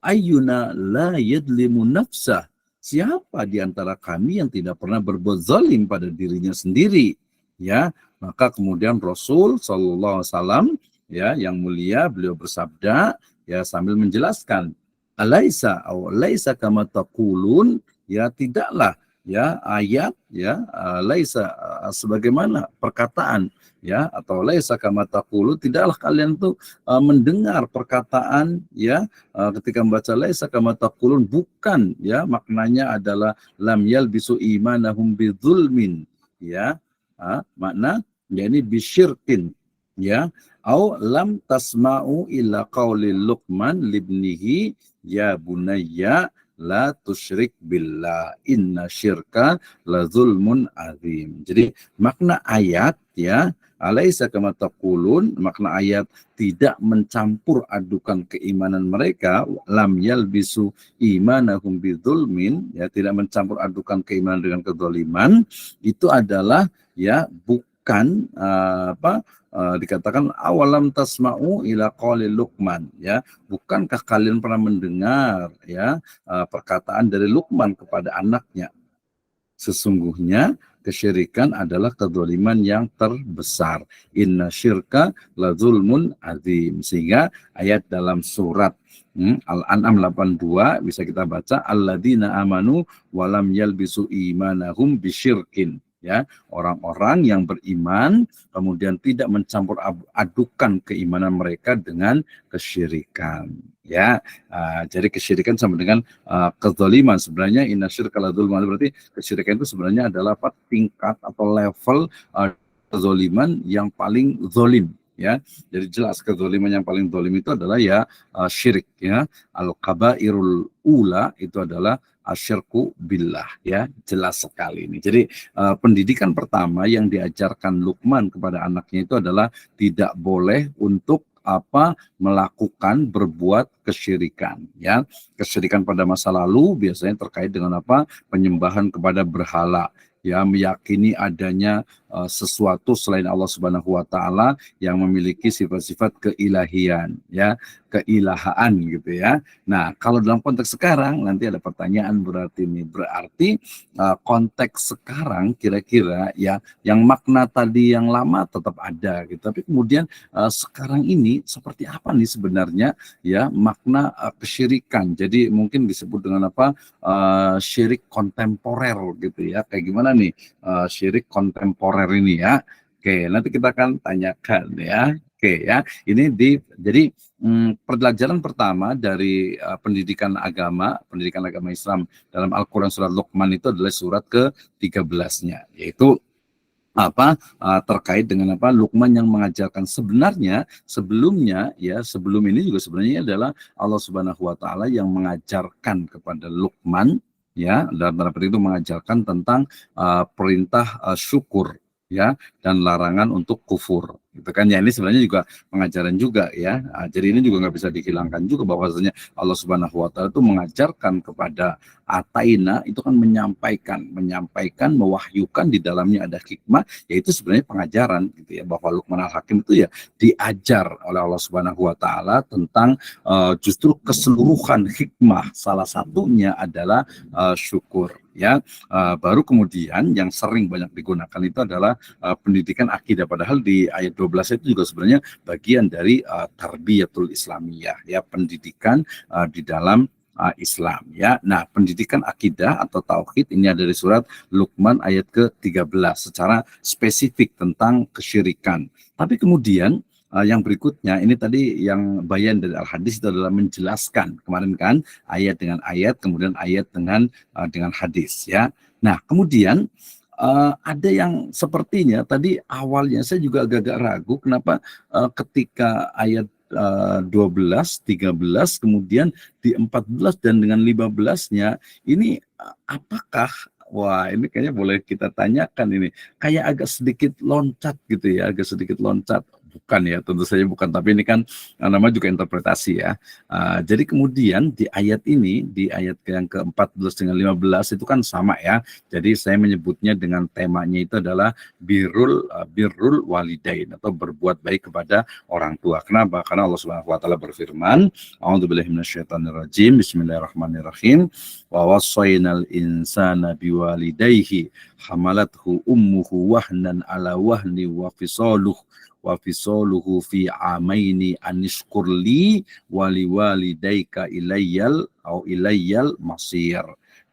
ayyuna la yadlimu nafsah, siapa di antara kami yang tidak pernah berbuat zalim pada dirinya sendiri ya. Maka kemudian Rasul sallallahu alaihi wasallam ya, yang mulia, beliau bersabda ya sambil menjelaskan, alaisa aw laisa kama taqulun, ya tidaklah ya ayat ya laisa sebagaimana perkataan ya, atau laisa kama taqulu, tidaklah kalian tuh mendengar perkataan ya, ketika membaca laisa kama taqulun, bukan ya, maknanya adalah lam yalbisu imanahum bidzulmin ya, makna ya ini bisyirkin ya, au lam tasma'u illa qauli Luqman libnihi ya bunayya la tusyrik billah inna syirka la zulmun azim. Jadi makna ayat ya, alaisa kama taqulun, makna ayat tidak mencampur adukan keimanan mereka, lam yalbisu imanahum bidzulmin, ya tidak mencampur adukan keimanan dengan kezaliman, itu adalah ya bukan dikatakan awalam tasma'u ila qauli Luqman, ya bukankah kalian pernah mendengar ya perkataan dari Luqman kepada anaknya, sesungguhnya kesyirikan adalah kezaliman yang terbesar, inna syirka la zulmun azim. Sehingga ayat dalam surat Al-An'am 82 bisa kita baca, alladzina amanu walam yalbisu imanahum bisyirkin, ya orang-orang yang beriman kemudian tidak mencampur adukan keimanan mereka dengan kesyirikan, ya. Jadi kesyirikan sama dengan kezaliman. Sebenarnya inasyirka la zulmun, berarti kesyirikan itu sebenarnya adalah tingkat atau level kezaliman yang paling zalim, ya. Jadi jelas kezaliman yang paling zalim itu adalah ya syirik, ya. Al-kabairul ula itu adalah asyirku billah, ya, jelas sekali ini. Jadi pendidikan pertama yang diajarkan Luqman kepada anaknya itu adalah tidak boleh untuk melakukan berbuat kesyirikan, ya. Kesyirikan pada masa lalu biasanya terkait dengan penyembahan kepada berhala, ya, meyakini adanya sesuatu selain Allah Subhanahu wa taala yang memiliki sifat-sifat keilahian, ya, keilahaan gitu, ya. Nah, kalau dalam konteks sekarang nanti ada pertanyaan berarti konteks sekarang kira-kira ya yang makna tadi yang lama tetap ada gitu, tapi kemudian sekarang ini seperti apa nih sebenarnya ya makna kesyirikan. Jadi mungkin disebut dengan syirik kontemporer gitu, ya. Kayak gimana nih syirik kontemporer ini, ya. Oke, nanti kita akan tanyakan, ya. Oke, ya. Ini jadi pelajaran pertama dari pendidikan agama Islam dalam Al-Qur'an surat Luqman itu adalah surat ke-13-nya, yaitu terkait dengan Luqman yang mengajarkan. Sebenarnya sebelumnya, ya, sebelum ini juga sebenarnya adalah Allah Subhanahu wa taala yang mengajarkan kepada Luqman, ya, dalam tanda petik itu mengajarkan tentang perintah syukur, ya, dan larangan untuk kufur, gitu kan, ya. Ini sebenarnya juga pengajaran juga, ya. Jadi ini juga nggak bisa dihilangkan juga bahwasanya Allah Subhanahu wa taala itu mengajarkan kepada Ataina itu kan menyampaikan, mewahyukan, di dalamnya ada hikmah, yaitu sebenarnya pengajaran gitu, ya, bahwa Luqman Al-Hakim itu ya diajar oleh Allah Subhanahu wa taala tentang justru keseluruhan hikmah, salah satunya adalah syukur, ya. Baru kemudian yang sering banyak digunakan itu adalah pendidikan akidah, padahal di ayat 12 itu juga sebenarnya bagian dari tarbiyatul islamiyah, ya, pendidikan di dalam Islam, ya. Nah, pendidikan akidah atau tauhid ini ada di surat Luqman ayat ke-13 secara spesifik tentang kesyirikan. Tapi kemudian yang berikutnya ini tadi yang bayan dari Al-Hadis itu adalah menjelaskan kemarin kan ayat dengan ayat, kemudian ayat dengan hadis, ya. Nah, kemudian ada yang sepertinya tadi awalnya saya juga agak-agak ragu kenapa ketika ayat 12, 13, kemudian di 14 dan dengan 15-nya ini apakah, wah ini kayaknya boleh kita tanyakan ini, kayak agak sedikit loncat gitu, ya, agak sedikit loncat. Bukan, ya, tentu saja bukan, tapi ini kan namanya juga interpretasi, ya. Jadi kemudian di ayat ini, di ayat yang ke-14 dengan 15 itu kan sama, ya. Jadi saya menyebutnya dengan temanya itu adalah birrul walidain atau berbuat baik kepada orang tua. Kenapa? Karena Allah Subhanahu wa taala berfirman, a'udzubillahi minasyaitonirrajim, bismillahirrahmanirrahim, wa wassaynal insana biwalidayhi hamalathu ummuhu wahnan ala wahni wa fisaluhu fi amaini anishkurli waliwalidayka ilayyal masir.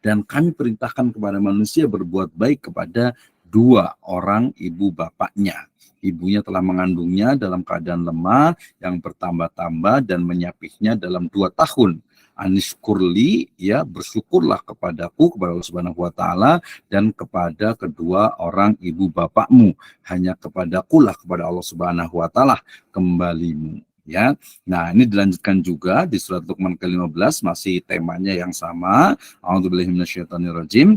Dan kami perintahkan kepada manusia berbuat baik kepada dua orang ibu bapaknya. Ibunya telah mengandungnya dalam keadaan lemah yang bertambah-tambah dan menyapihnya dalam 2 tahun. Anishkurli, ya, bersyukurlah kepadaku, kepada Allah Subhanahu wa taala, dan kepada kedua orang ibu bapakmu. Hanya kepadakulah, kepada Allah Subhanahu wa taala kembalimu, ya. Nah, ini dilanjutkan juga di surat Luqman ke-15, masih temanya yang sama. A'udzubillahi minasyaitonirrajim.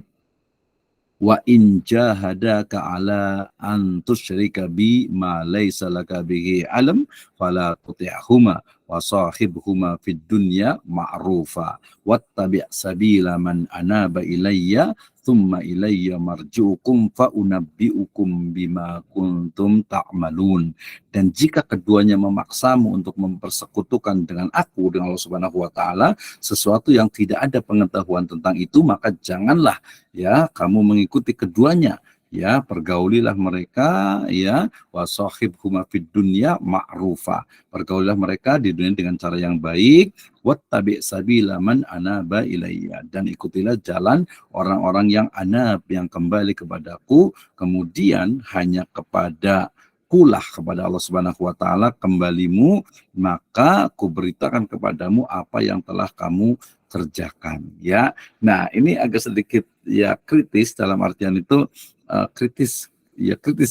Wa in jahadaka ala an tusyrika bi ma laysa laka bihi alam fala tuti'huma wa sahibhuma fid dunya ma'rufa wattabi' sabila man anaba ilayya thumma ilayya marji'ukum fa unabbi'ukum bima kuntum ta'malun. Dan jika keduanya memaksamu untuk mempersekutukan dengan aku, dengan Allah Subhanahu wa taala, sesuatu yang tidak ada pengetahuan tentang itu, maka janganlah ya kamu mengikuti keduanya, ya pergaulilah mereka, ya wasahibhuma fid dunya ma'rufa, pergaulilah mereka di dunia dengan cara yang baik, wattabi' sabila man anaba ilayya, dan ikutilah jalan orang-orang yang anab, yang kembali kepadaku, kemudian hanya kepada kulah, kepada Allah Subhanahu wa taala kembalimu, maka kuberitakan kepadamu apa yang telah kamu kerjakan, ya. Nah, ini agak sedikit ya kritis, dalam artian itu kritis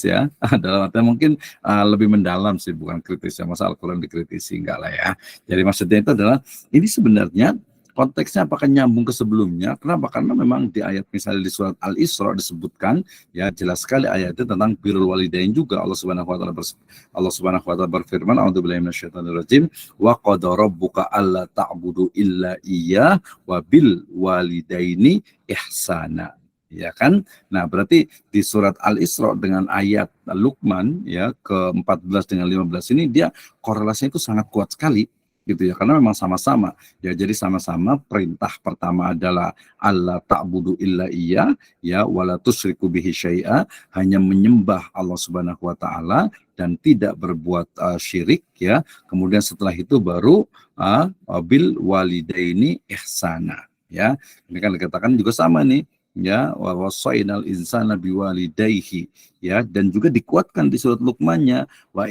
ya dalam artian mungkin lebih mendalam sih, bukan kritis ya, masa Al-Quran dikritisi, enggak lah ya. Jadi maksudnya itu adalah, ini sebenarnya konteksnya apakah nyambung ke sebelumnya? Kenapa? Karena memang di ayat misalnya di surat Al-Isra disebutkan, ya jelas sekali ayat itu tentang birrul walidain juga. Allah Subhanahu wa taala berfirman, a'udzubillahi minasyaitonirrajim, wa qada rabbuka alla ta'budu illa iyyah wa bil walidaini ihsana. Ya kan? Nah, berarti di surat Al-Isra dengan ayat Luqman ya ke-14 dengan 15 ini, dia korelasinya itu sangat kuat sekali gitu ya, karena memang sama-sama ya. Jadi sama-sama perintah pertama adalah alla ta'budu illa iya, ya wala tusyriku bihi syai'a, hanya menyembah Allah Subhanahu wa taala dan tidak berbuat syirik, ya. Kemudian setelah itu baru bil walidaini ihsana, ya. Ini kan dikatakan juga sama nih, ya wa wasainal insana biwalidayhi, ya, dan juga dikuatkan di surat Luqmannya, wa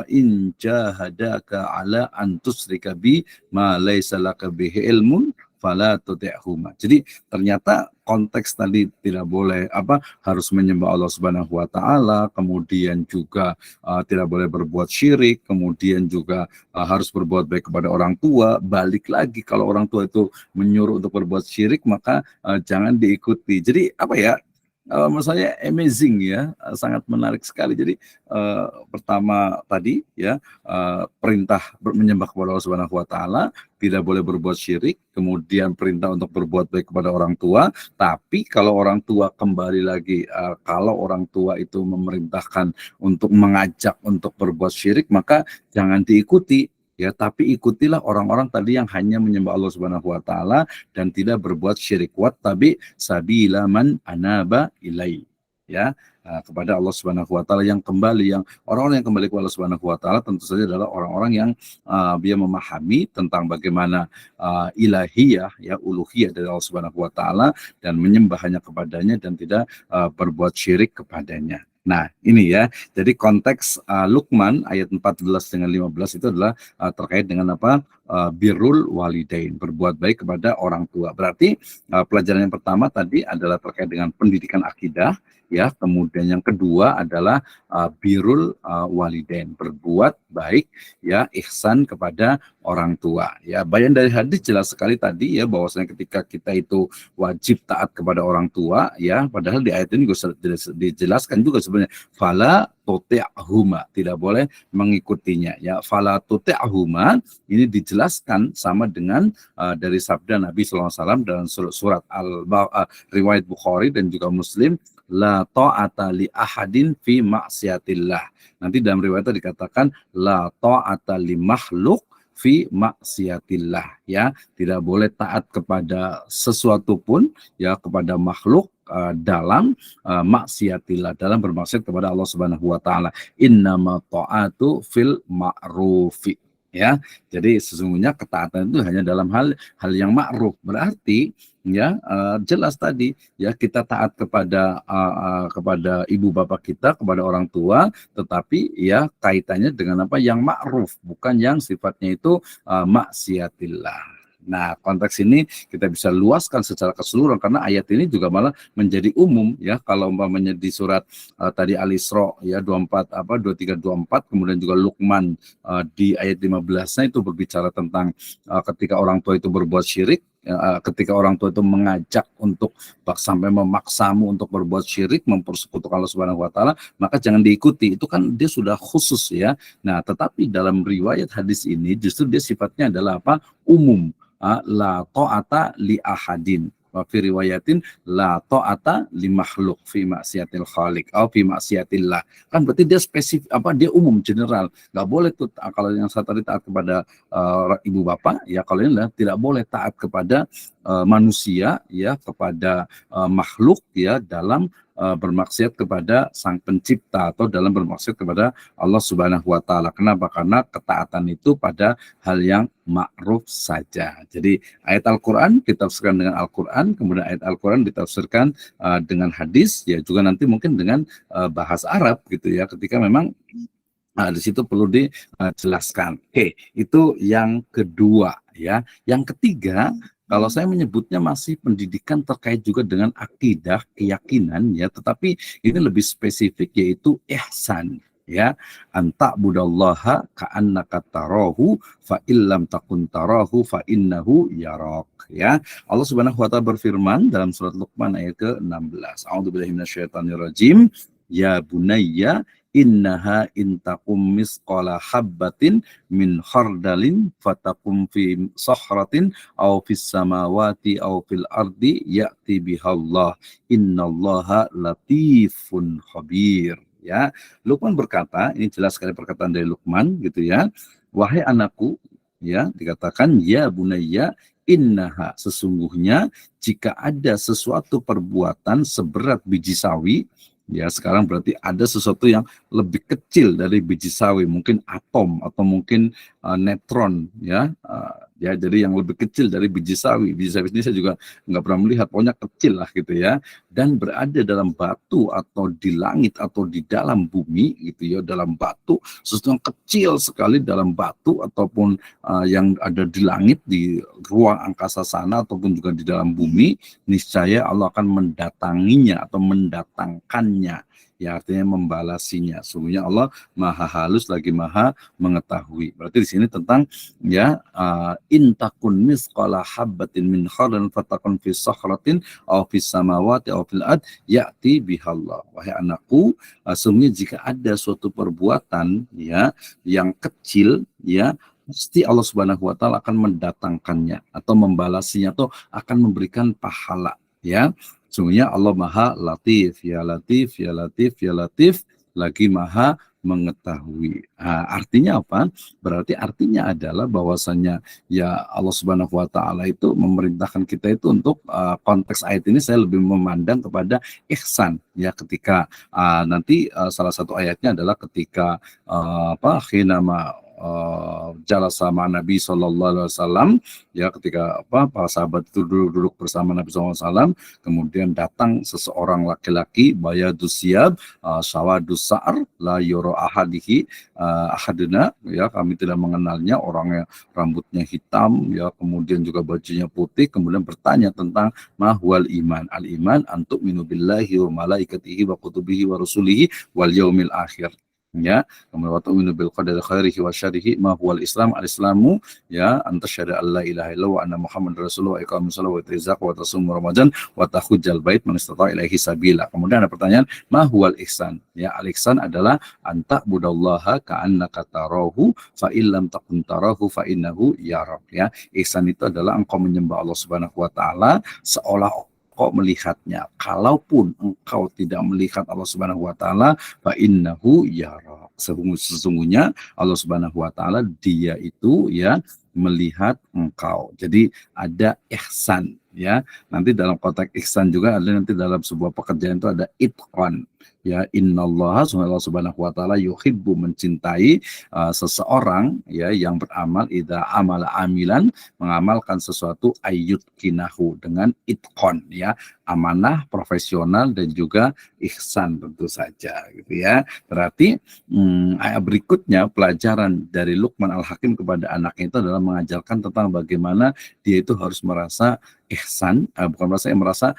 in jahadaka ala an tusyrika bi ma laysa laka bihi ilmun fala tuti'huma. Jadi ternyata konteks tadi tidak boleh harus menyembah Allah Subhanahu wa taala, kemudian juga tidak boleh berbuat syirik, kemudian juga harus berbuat baik kepada orang tua. Balik lagi, kalau orang tua itu menyuruh untuk berbuat syirik, maka jangan diikuti. Jadi menurut saya amazing ya, sangat menarik sekali. Jadi pertama tadi ya, perintah menyembah kepada Allah Subhanahu wa taala, tidak boleh berbuat syirik, kemudian perintah untuk berbuat baik kepada orang tua. Tapi kalau orang tua, kembali lagi, kalau orang tua itu memerintahkan untuk mengajak untuk berbuat syirik, maka jangan diikuti. Ya, tapi ikutilah orang-orang tadi yang hanya menyembah Allah Subhanahu wa taala dan tidak berbuat syirik. Wattabi sabila man anaba ilai, ya, kepada Allah Subhanahu wa taala, yang kembali, yang orang-orang yang kembali kepada Allah Subhanahu wa taala tentu saja adalah orang-orang yang dia memahami tentang bagaimana ilahiyah, ya, uluhiyah dari Allah Subhanahu wa taala, dan menyembah hanya kepadanya dan tidak berbuat syirik kepadanya. Nah, ini ya. Jadi konteks Luqman ayat 14 dengan 15 itu adalah terkait dengan birrul walidain, berbuat baik kepada orang tua. Berarti pelajaran yang pertama tadi adalah terkait dengan pendidikan akidah, ya. Kemudian yang kedua adalah birrul walidain, berbuat baik, ya, ihsan kepada orang tua. Ya, bayan dari hadis jelas sekali tadi ya, bahwasanya ketika kita itu wajib taat kepada orang tua, ya, padahal di ayat ini juga dijelaskan juga sebenarnya, fala tuti'huma, tidak boleh mengikutinya, ya. Fala tuti'huma ini dijelaskan sama dengan dari sabda Nabi SAW dalam surat riwayat Bukhari dan juga Muslim, la ta'ata li ahadin fi maksiatillah. Nanti dalam riwayat dikatakan la ta'ata li makhluk fi maksiatillah, ya, tidak boleh taat kepada sesuatu pun, ya, kepada makhluk dalam maksiatillah, dalam bermaksud kepada Allah Subhanahu wa taala. Innama ta'atu fil ma'rufi, ya. Jadi sesungguhnya ketaatan itu hanya dalam hal yang ma'ruf. Berarti ya jelas tadi ya, kita taat kepada ibu bapak kita, kepada orang tua, tetapi ya kaitannya dengan yang ma'ruf, bukan yang sifatnya itu maksiatillah, Nah, konteks ini kita bisa luaskan secara keseluruhan karena ayat ini juga malah menjadi umum ya. Kalau umpamanya di surat tadi Al-Isra ya 24 23 24, kemudian juga Luqman di ayat 15-nya itu berbicara tentang ketika orang tua itu berbuat syirik, ketika orang tua itu mengajak untuk sampai memaksamu untuk berbuat syirik, mempersekutukan Allah Subhanahu wa taala, maka jangan diikuti. Itu kan dia sudah khusus ya. Nah, tetapi dalam riwayat hadis ini justru dia sifatnya adalah apa? Umum. La ta'ata li ahadin wa fi riwayatin la ta'ata li makhluk fi maksiatil khaliq atau fi maksiatillah. Kan berarti dia spesifik dia umum general. Enggak boleh tuh kalau yang saya tadi taat kepada ibu bapak ya, kalau ini tidak boleh taat kepada manusia ya, kepada makhluk ya, dalam bermaksiat kepada sang pencipta atau dalam bermaksiat kepada Allah Subhanahu wa taala. Kenapa? Karena ketaatan itu pada hal yang ma'ruf saja. Jadi ayat Al-Qur'an ditafsirkan dengan Al-Qur'an, kemudian ayat Al-Qur'an ditafsirkan dengan hadis, ya juga nanti mungkin dengan bahasa Arab gitu ya, ketika memang di situ perlu dijelaskan. Oke, itu yang kedua ya. Yang ketiga, kalau saya menyebutnya masih pendidikan terkait juga dengan akidah, keyakinan ya, tetapi ini lebih spesifik yaitu ihsan ya. Anta budallaha ka'annaka tarahu fa illam takun tarahu fa innahu yarak ya. Allah Subhanahu wa taala berfirman dalam surat Luqman ayat ke-16. A'udzubillahi minasyaitonirrajim. Ya bunayya innaha intakum misqala habbatin min khardalin fatakum fi sahratin aw fis samawati aw fil ardi ya'ti bihallah innallaha latifun khabir ya. Luqman berkata, ini jelas sekali perkataan dari Luqman gitu ya. Wahai anakku ya, dikatakan ya bunayya innaha, sesungguhnya jika ada sesuatu perbuatan seberat biji sawi. Ya, sekarang berarti ada sesuatu yang lebih kecil dari biji sawi, mungkin atom atau mungkin neutron ya. Ya, jadi yang lebih kecil dari biji sawi. Biji sawi ini saya juga nggak pernah melihat, pokoknya kecil lah gitu ya. Dan berada dalam batu atau di langit atau di dalam bumi gitu ya, dalam batu, sesuatu yang kecil sekali dalam batu ataupun yang ada di langit, di ruang angkasa sana ataupun juga di dalam bumi, niscaya Allah akan mendatanginya atau mendatangkannya. Ya, artinya membalasinya. Sungguhnya Allah maha halus lagi maha mengetahui. Berarti di sini tentang ya intakun misqala habbatin min khardalin fatakun fi sakhratin aw fis samawati aw fil ard ya'ti bihallah. Wahai anakku, sungguhnya jika ada suatu perbuatan ya yang kecil ya, pasti Allah Subhanahu wa taala akan mendatangkannya atau membalasinya atau akan memberikan pahala ya. Sungguhnya Allah maha latif, ya latif, ya latif, ya latif, lagi maha mengetahui. Artinya apa? Berarti artinya adalah bahwasannya ya Allah Subhanahu wa taala itu memerintahkan kita itu untuk konteks ayat ini saya lebih memandang kepada ihsan ya, ketika nanti salah satu ayatnya adalah ketika khinama jalan sama Nabi Shallallahu Alaihi Wasallam ya, ketika para sahabat itu duduk bersama Nabi Shallallahu Alaihi Wasallam, kemudian datang seseorang laki-laki bayadus siyab sawadus sa'ar la yura ahadihi ahaduna ya, kami tidak mengenalnya, orangnya rambutnya hitam ya, kemudian juga bajunya putih, kemudian bertanya tentang mahwal iman. Al iman antuk minu billahi wa malaikatihi wa kutubihi wa rusulihi wal yaumil akhir ya, kemudian wa tu'minu bil qadari khairihi wa syarrihi ma huwal islam. Al islamu ya anta syahada alla ilaha illallah wa anna muhammadar rasulullah wa iqamus shalah wa itizaq wa tasum ramadan wa tahujjal bait man istata ilaihi sabila. Kemudian ada pertanyaan ma huwal ihsan ya, al ihsan adalah anta budallaha ka'annaka tarahu fa illam takun tarahu fa innahu yarak ya. Ihsan itu adalah engkau menyembah Allah Subhanahu wa taala seolah kau melihatnya. Kalaupun engkau tidak melihat Allah Subhanahu wa taala, fa innahu yarak. Sesungguhnya Allah Subhanahu wa taala dia itu ya melihat engkau. Jadi ada ihsan ya. Nanti dalam konteks ihsan juga ada, nanti dalam sebuah pekerjaan itu ada itqan. Ya, innallaha subhanahu wa ta'ala yuhibbu, mencintai seseorang ya yang beramal, idza amala amilan, mengamalkan sesuatu ayyutqinahu, dengan itqan ya, amanah, profesional dan juga ihsan tentu saja gitu ya. Berarti ayat berikutnya pelajaran dari Luqman Al-Hakim kepada anaknya itu adalah mengajarkan tentang bagaimana dia itu harus merasa ihsan, bukan merasa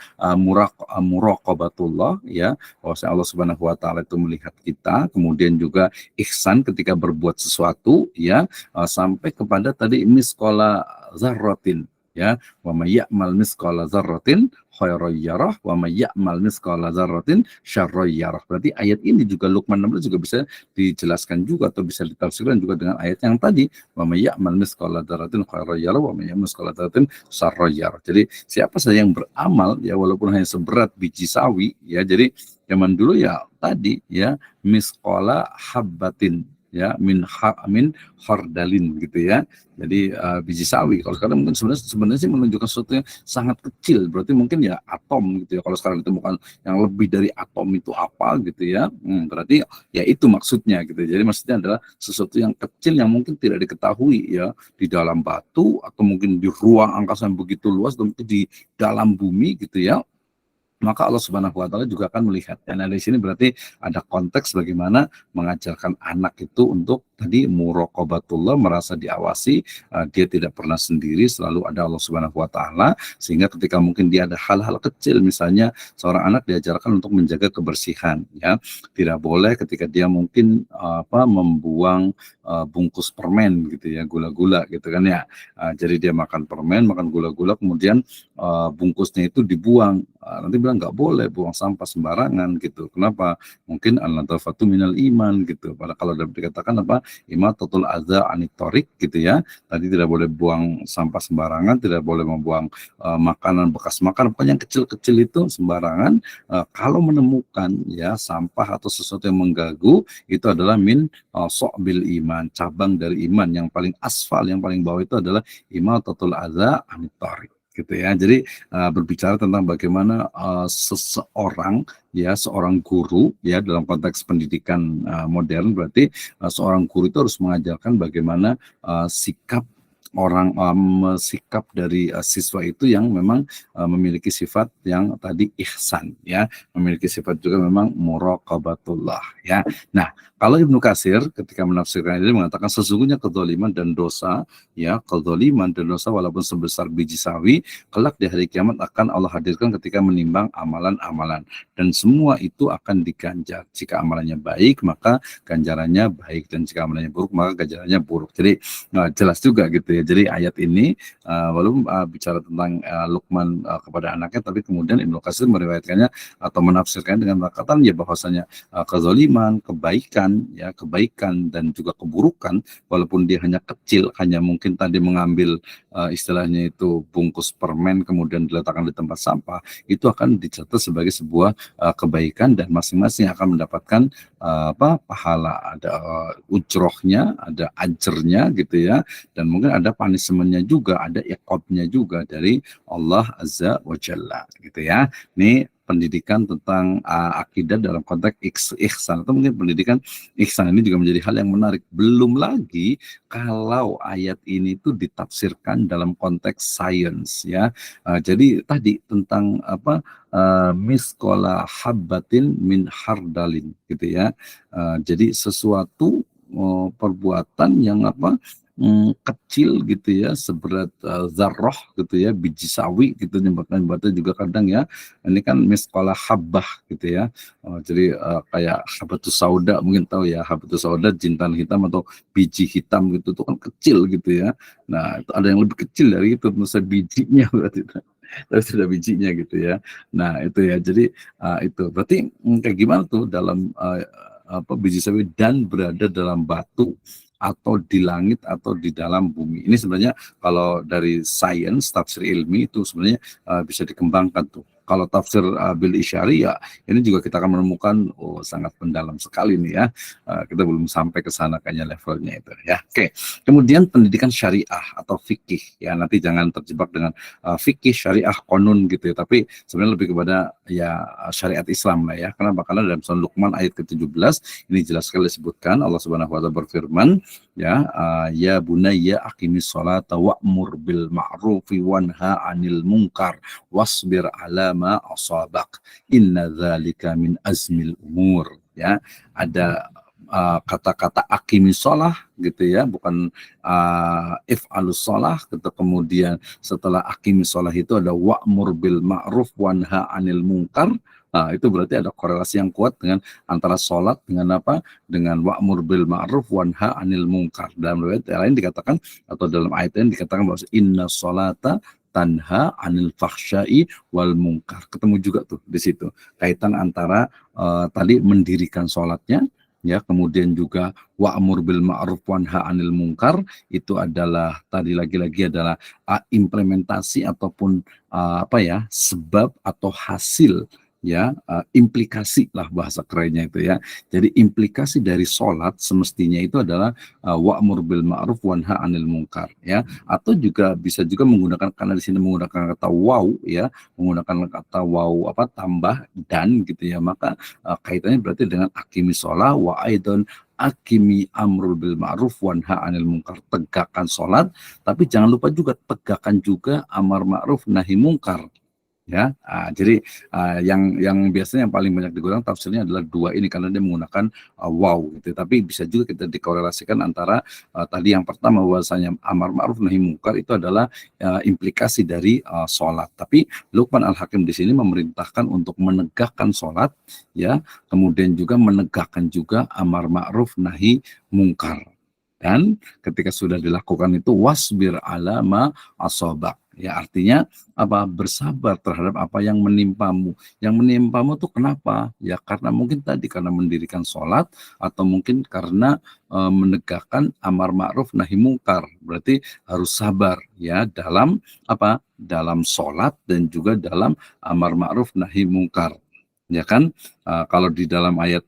muraqabatullah ya, bahwa Allah Subhanahu wa taala itu melihat kita, kemudian juga ihsan ketika berbuat sesuatu ya, sampai kepada tadi misqala dzarratin ya, wa may ya'mal misqala dzarratin khairan yarah wa may ya'mal misqala dzarratin syarran yarah. Berarti ayat ini juga Luqman 16 juga bisa dijelaskan juga atau bisa ditafsirkan juga dengan ayat yang tadi, wa may ya'mal misqala dzarratin khairan yarah wa may ya'mal misqala dzarratin syarran yarah. Jadi siapa saja yang beramal ya, walaupun hanya seberat biji sawi ya, jadi zaman dulu ya tadi ya, misqala habbatin ya, min khardalin gitu ya. Jadi biji sawi. Kalau sekarang mungkin sebenarnya sih menunjukkan sesuatu yang sangat kecil. Berarti mungkin ya atom gitu ya. Kalau sekarang ditemukan yang lebih dari atom itu apa gitu ya. Berarti ya itu maksudnya gitu. Jadi maksudnya adalah sesuatu yang kecil yang mungkin tidak diketahui ya, di dalam batu atau mungkin di ruang angkasa yang begitu luas, atau mungkin di dalam bumi gitu ya. Maka Allah Subhanahu wa taala juga akan melihat. Dan dari sini berarti ada konteks bagaimana mengajarkan anak itu untuk tadi muraqabatullah, merasa diawasi, dia tidak pernah sendiri, selalu ada Allah Subhanahu wa taala, sehingga ketika mungkin dia ada hal-hal kecil, misalnya seorang anak diajarkan untuk menjaga kebersihan ya. Tidak boleh ketika dia mungkin membuang bungkus permen gitu ya, gula-gula gitu kan ya. Jadi dia makan permen, makan gula-gula, kemudian bungkusnya itu dibuang. Nanti bilang nggak boleh buang sampah sembarangan gitu. Kenapa? Mungkin an-nadhafatu minal iman gitu. Padahal kalau dikatakan imatatul adza anitorik gitu ya. Tadi tidak boleh buang sampah sembarangan, tidak boleh membuang makanan bekas makan, pokoknya yang kecil-kecil itu sembarangan. Kalau menemukan ya sampah atau sesuatu yang mengganggu, itu adalah min so'bil iman, cabang dari iman. Yang paling asfal, yang paling bawah itu adalah imatatul adza anitorik gitu ya. Jadi berbicara tentang bagaimana seseorang ya, seorang guru ya, dalam konteks pendidikan modern, berarti seorang guru itu harus mengajarkan bagaimana sikap sikap dari siswa itu yang memang memiliki sifat yang tadi ihsan ya, memiliki sifat juga memang muraqabatullah ya. Nah, kalau Ibnu Katsir ketika menafsirkan ini mengatakan sesungguhnya kezaliman dan dosa ya, kezaliman dan dosa walaupun sebesar biji sawi, kelak di hari kiamat akan Allah hadirkan ketika menimbang amalan-amalan, dan semua itu akan diganjar. Jika amalannya baik maka ganjarannya baik, dan jika amalannya buruk maka ganjarannya buruk. Jadi jelas juga gitu ya. Jadi ayat ini walaupun bicara tentang Luqman kepada anaknya, tapi kemudian Ibnu Katsir meriwayatkannya atau menafsirkannya dengan perkataan ya, bahwasanya kezaliman, kebaikan dan juga keburukan, walaupun dia hanya kecil, hanya mungkin tadi mengambil istilahnya itu bungkus permen kemudian diletakkan di tempat sampah, itu akan dicatat sebagai sebuah kebaikan, dan masing-masing akan mendapatkan pahala, ada ujrohnya, ada ajernya gitu ya, dan mungkin ada punishment-nya juga, ada iqabnya juga dari Allah Azza wa Jalla gitu ya. Ini pendidikan tentang akidah dalam konteks ihsan, atau mungkin pendidikan ihsan ini juga menjadi hal yang menarik. Belum lagi kalau ayat ini tuh ditafsirkan dalam konteks sains ya. Jadi tadi tentang miskola habbatin min hardalin gitu ya. Jadi sesuatu perbuatan yang kecil gitu ya, seberat zarroh gitu ya, biji sawi gitu nyebutnya juga kadang ya. Ini kan miskola habbah gitu ya. Jadi kayak habatus sauda, mungkin tahu ya, habatus sauda, jintan hitam atau biji hitam gitu, itu kan kecil gitu ya. Nah, itu ada yang lebih kecil dari itu, tentu saja bijinya berarti itu. Tapi sudah bijinya gitu ya. Nah, itu ya. Jadi itu berarti kayak gimana tuh dalam biji sawi dan berada dalam batu atau di langit atau di dalam bumi. Ini sebenarnya kalau dari sains, tafsir ilmi itu sebenarnya bisa dikembangkan tuh. kalau tafsir bil isyari ya ini juga kita akan menemukan sangat mendalam sekali nih ya. Kita belum sampai ke sana kayaknya levelnya itu ya. Oke. Kemudian pendidikan syariah atau fikih ya, nanti jangan terjebak dengan fikih syariah konun gitu ya, tapi sebenarnya lebih kepada ya syariat Islam lah ya. Kenapa? Karena dalam surah Luqman ayat ke-17 ini jelas sekali disebutkan Allah Subhanahu wa taala berfirman ya, ya bunayya aqimis sholata wa'mur bil ma'rufi wanha 'anil munkar wasbir 'ala ma asabak inna dzalika min azmil umur ya. Ada kata-kata aqimis sholah gitu ya, bukan if'alus sholah gitu. Kemudian setelah aqimis sholah itu ada wa'mur bil ma'ruf wanha 'anil munkar. Nah, itu berarti ada korelasi yang kuat dengan antara sholat dengan apa? Dengan wa'mur bil ma'ruf wanha 'anil munkar. Dalam riwayat lain dikatakan atau dalam ayat lain dikatakan bahwa inna sholata tanha 'anil fahsya'i wal munkar. Ketemu juga tuh di situ kaitan antara tadi mendirikan sholatnya ya, kemudian juga wa'mur bil ma'ruf wanha 'anil munkar itu adalah tadi lagi-lagi adalah implementasi ataupun apa ya, sebab atau hasil ya, implikasi lah bahasa kerennya itu ya. Jadi implikasi dari sholat semestinya itu adalah wa'mur bil ma'ruf wanha 'anil munkar ya, atau juga bisa juga menggunakan, karena di sini menggunakan kata waw ya, menggunakan kata waw apa tambah dan gitu ya, maka kaitannya berarti dengan aqimis sholah wa aidon akimi amrul bil ma'ruf wanha 'anil munkar, tegakkan sholat, tapi jangan lupa juga tegakkan juga amar ma'ruf nahi munkar ya. Jadi yang biasanya yang paling banyak digunakan tafsirnya adalah dua ini karena dia menggunakan waw gitu. Tapi bisa juga kita dikorelasikan antara tadi yang pertama bahwasanya amar ma'ruf nahi munkar itu adalah implikasi dari sholat. Tapi Luqman Al-Hakim di sini memerintahkan untuk menegakkan sholat ya, kemudian juga menegakkan juga amar ma'ruf nahi munkar. Dan ketika sudah dilakukan itu wasbir ala ma asobak ya, artinya apa? Bersabar terhadap apa yang menimpamu. Yang menimpamu tuh kenapa? Ya karena mungkin tadi karena mendirikan sholat atau mungkin karena menegakkan amar ma'ruf nahi munkar. Berarti harus sabar ya dalam apa? Dalam sholat dan juga dalam amar ma'ruf nahi munkar. Ya kan, kalau di dalam ayat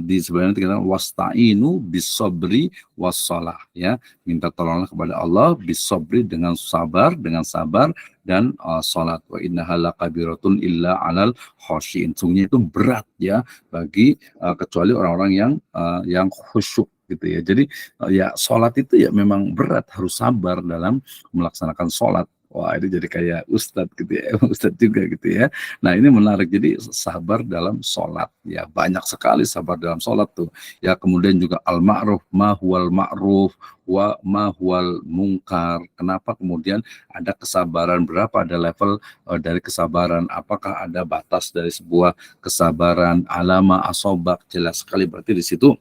di sebenarnya dikatakan wasta'inu bisobri wassalah ya, minta tolonglah kepada Allah bisobri dengan sabar dan salat. Wa innaha lakabiratun illa 'alal khosyin, sungguhnya itu berat ya bagi kecuali orang-orang yang khusyuk gitu ya. Jadi ya salat itu ya memang berat, harus sabar dalam melaksanakan salat. Wah, itu jadi kayak ustadz gitu ya, ustadz juga gitu ya. Nah, ini menarik. Jadi sabar dalam sholat ya, banyak sekali sabar dalam sholat tuh ya. Kemudian juga al-ma'ruf ma huwal ma'ruf wa ma huwal munkar. Kenapa kemudian ada kesabaran, berapa ada level dari kesabaran, apakah ada batas dari sebuah kesabaran, alama asobak, jelas sekali berarti di situ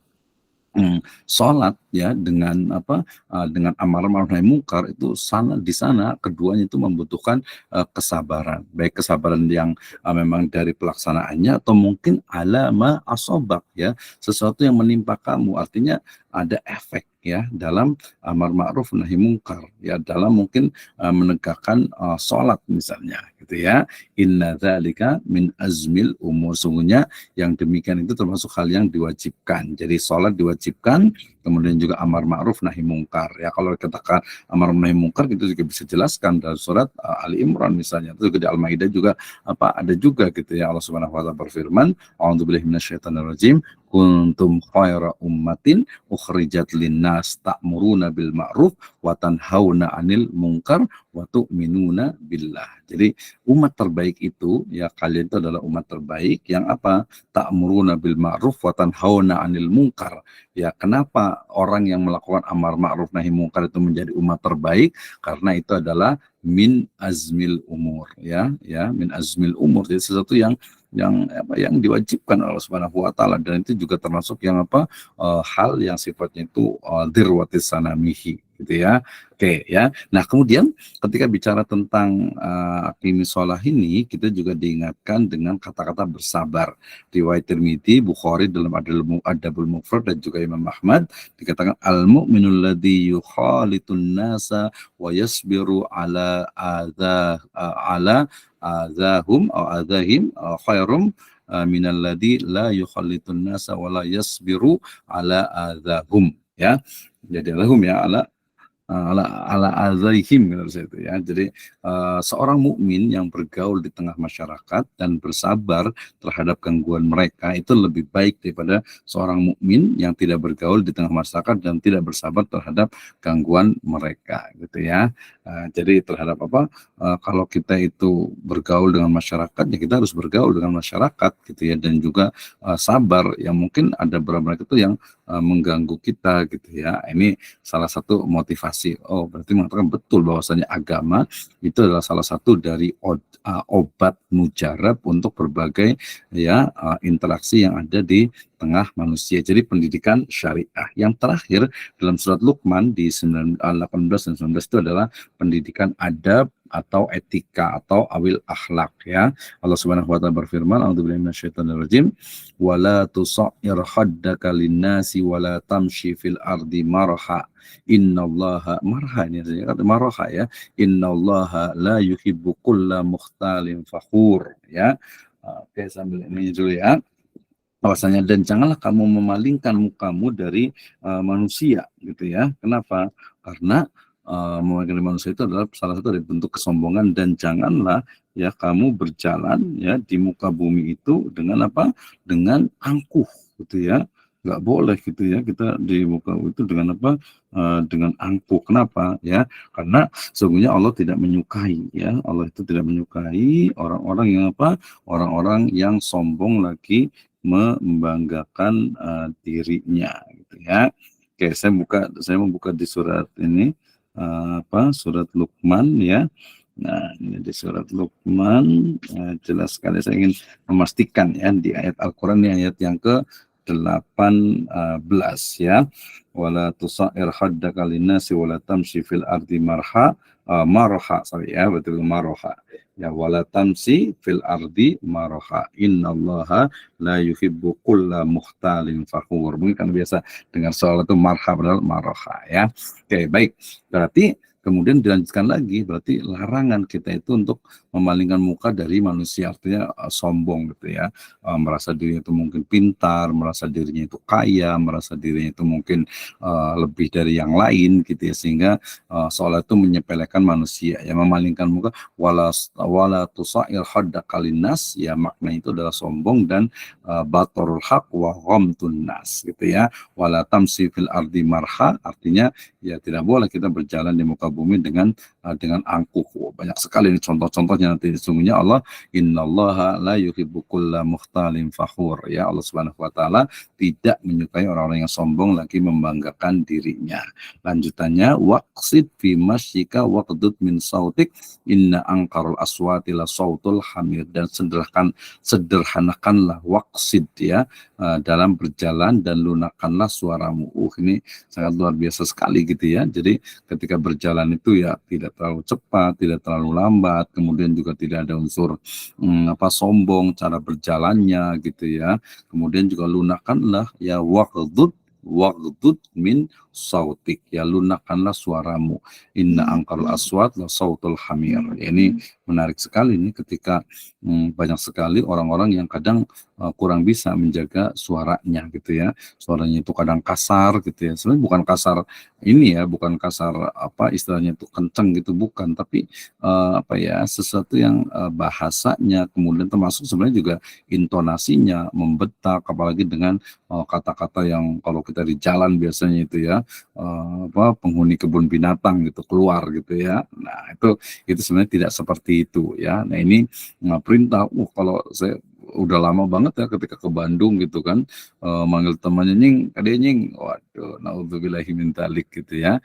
sholat ya dengan apa, dengan amar ma'ruf nahi munkar itu di sana keduanya itu membutuhkan kesabaran, baik kesabaran yang memang dari pelaksanaannya atau mungkin alama asobak ya, sesuatu yang menimpa kamu, artinya ada efek ya dalam amar ma'ruf nahi munkar ya, dalam mungkin menegakkan sholat misalnya gitu ya. Inna dzalika min azmil umur, sungguhnya yang demikian itu termasuk hal yang diwajibkan. Jadi sholat diwajibkan, kemudian juga amar ma'ruf nahi munkar ya. Kalau katakan amar nahi munkar itu juga bisa jelaskan dalam surat Ali Imran misalnya, itu juga di Al-Maidah juga apa ada juga gitu ya. Allah Subhanahu wa taala berfirman, a'udzubillahi minasyaitonirrajim, kuntum khaira ummatin ukhrijat linnas ta'muruna bil ma'ruf wa tanhauna 'anil munkar wa tu'minuna billah. Jadi umat terbaik itu ya, kalian itu adalah umat terbaik yang apa? Ta'muruna bil ma'ruf wa tanhauna 'anil munkar. Ya, kenapa orang yang melakukan amar ma'ruf nahi munkar itu menjadi umat terbaik? Karena itu adalah min azmil umur ya, min azmil umur. Jadi sesuatu yang diwajibkan oleh Allah Subhanahu wa taala, dan itu juga termasuk yang hal yang sifatnya itu dirwatis sanamihi gitu ya. Oke ya. Nah, kemudian ketika bicara tentang aqimis shalah ini, kita juga diingatkan dengan kata-kata bersabar. Riwayat Tirmidzi, Bukhari dalam Adabul Mufrad dan juga Imam Ahmad dikatakan al-mu'minul ladzi yukhalitun nasa wa yasbiru ala azahum atau azahim khairum minalladzi la yukhalitun nasa wa la yasbiru ala azahum ya. Jadi lahum ya ala azaihim itu ya. Jadi seorang mukmin yang bergaul di tengah masyarakat dan bersabar terhadap gangguan mereka itu lebih baik daripada seorang mukmin yang tidak bergaul di tengah masyarakat dan tidak bersabar terhadap gangguan mereka gitu ya. Jadi terhadap apa? Kalau kita itu bergaul dengan masyarakat ya kita harus bergaul dengan masyarakat gitu ya, dan juga sabar yang mungkin ada beberapa mereka itu yang mengganggu kita gitu ya. Ini salah satu motivasi. Oh, berarti mengatakan betul bahwasanya agama itu adalah salah satu dari obat mujarab untuk berbagai ya interaksi yang ada di tengah manusia. Jadi pendidikan syariah. Yang terakhir dalam surat Luqman di 18 dan 19 itu adalah pendidikan adab atau etika atau awil akhlak ya. Allah Subhanahu wa taala berfirman, a'udzubillahi minasyaitonirrajim, wala tusair khaddaka linnasi wala tamshi fil ardi marha innallaha marha, ini kata marha ya, innallaha la yuhibbu kulla mukhtalin fakhur ya. Oke, sambil ini dulu ya. Bahwasanya dan janganlah kamu memalingkan mukamu dari manusia gitu ya. Kenapa? Karena memalingkan manusia itu adalah salah satu dari bentuk kesombongan, dan janganlah ya kamu berjalan ya di muka bumi itu dengan apa? Dengan angkuh gitu ya. Nggak boleh gitu ya kita di muka itu dengan apa? Dengan angkuh. Kenapa? Ya, karena sesungguhnya Allah tidak menyukai ya. Allah itu tidak menyukai orang-orang yang apa? Orang-orang yang sombong lagi membanggakan dirinya gitu ya. Oke, saya membuka di surat ini surat Luqman ya. Nah, ini di surat Luqman jelas sekali saya ingin memastikan ya di ayat Al-Qur'an ini ayat yang ke-18 ya. Wala tusair haddaka linnasi wala tamshi fil ardi marha betul marha. Ya, wala tamsi fil ardi maraha innallaha la yuhibbu kulla mukhtalin fakhur. Mungkin kan biasa dengar soal itu marha padahal maraha ya. Oke, baik. Berarti kemudian dilanjutkan lagi, berarti larangan kita itu untuk memalingkan muka dari manusia, artinya sombong gitu ya, merasa dirinya itu mungkin pintar, merasa dirinya itu kaya, merasa dirinya itu mungkin lebih dari yang lain gitu ya, sehingga seolah itu menyepelekan manusia ya, memalingkan muka. Wala tusair haddaka linnas ya, makna itu adalah sombong dan batorul haq wa ghamtun nas gitu ya. Wala tamsi fil ardi marha, artinya ya tidak boleh kita berjalan di muka bumi dengan angkuh. Banyak sekali ini contoh-contohnya nanti. Sesungguhnya Allah, innallaha la yuhibbu kulla mukhtalin fakhur ya. Allah Subhanahu wa taala tidak menyukai orang-orang yang sombong lagi membanggakan dirinya. Lanjutannya, waqsid fi masyika waqdud min sautik inna angkarul aswati la sautul hamir, dan sederhanakanlah waqsid ya dalam berjalan dan lunakanlah suaramu. Ini sangat luar biasa sekali gitu ya. Jadi ketika berjalan itu ya tidak terlalu cepat, tidak terlalu lambat, kemudian juga tidak ada unsur sombong cara berjalannya gitu ya. Kemudian juga lunakanlah ya waqdud min sautik ya, lunakanlah suaramu. Inna angkarul aswat la sautul hamir. Ya, ini menarik sekali ini ketika banyak sekali orang-orang yang kadang kurang bisa menjaga suaranya gitu ya. Suaranya itu kadang kasar gitu ya. Sebenarnya bukan kasar ini ya, bukan kasar istilahnya itu kenceng gitu, bukan, tapi sesuatu yang bahasanya, kemudian termasuk sebenarnya juga intonasinya membetak, apalagi dengan kata-kata yang kalau kita di jalan biasanya itu ya penghuni kebun binatang gitu keluar gitu ya. Nah, itu sebenarnya tidak seperti itu ya. Nah, ini perintah kalau saya udah lama banget ya ketika ke Bandung gitu kan, manggil temannya nying, kadang nying, waduh, naudzubillahi min dzalik gitu ya.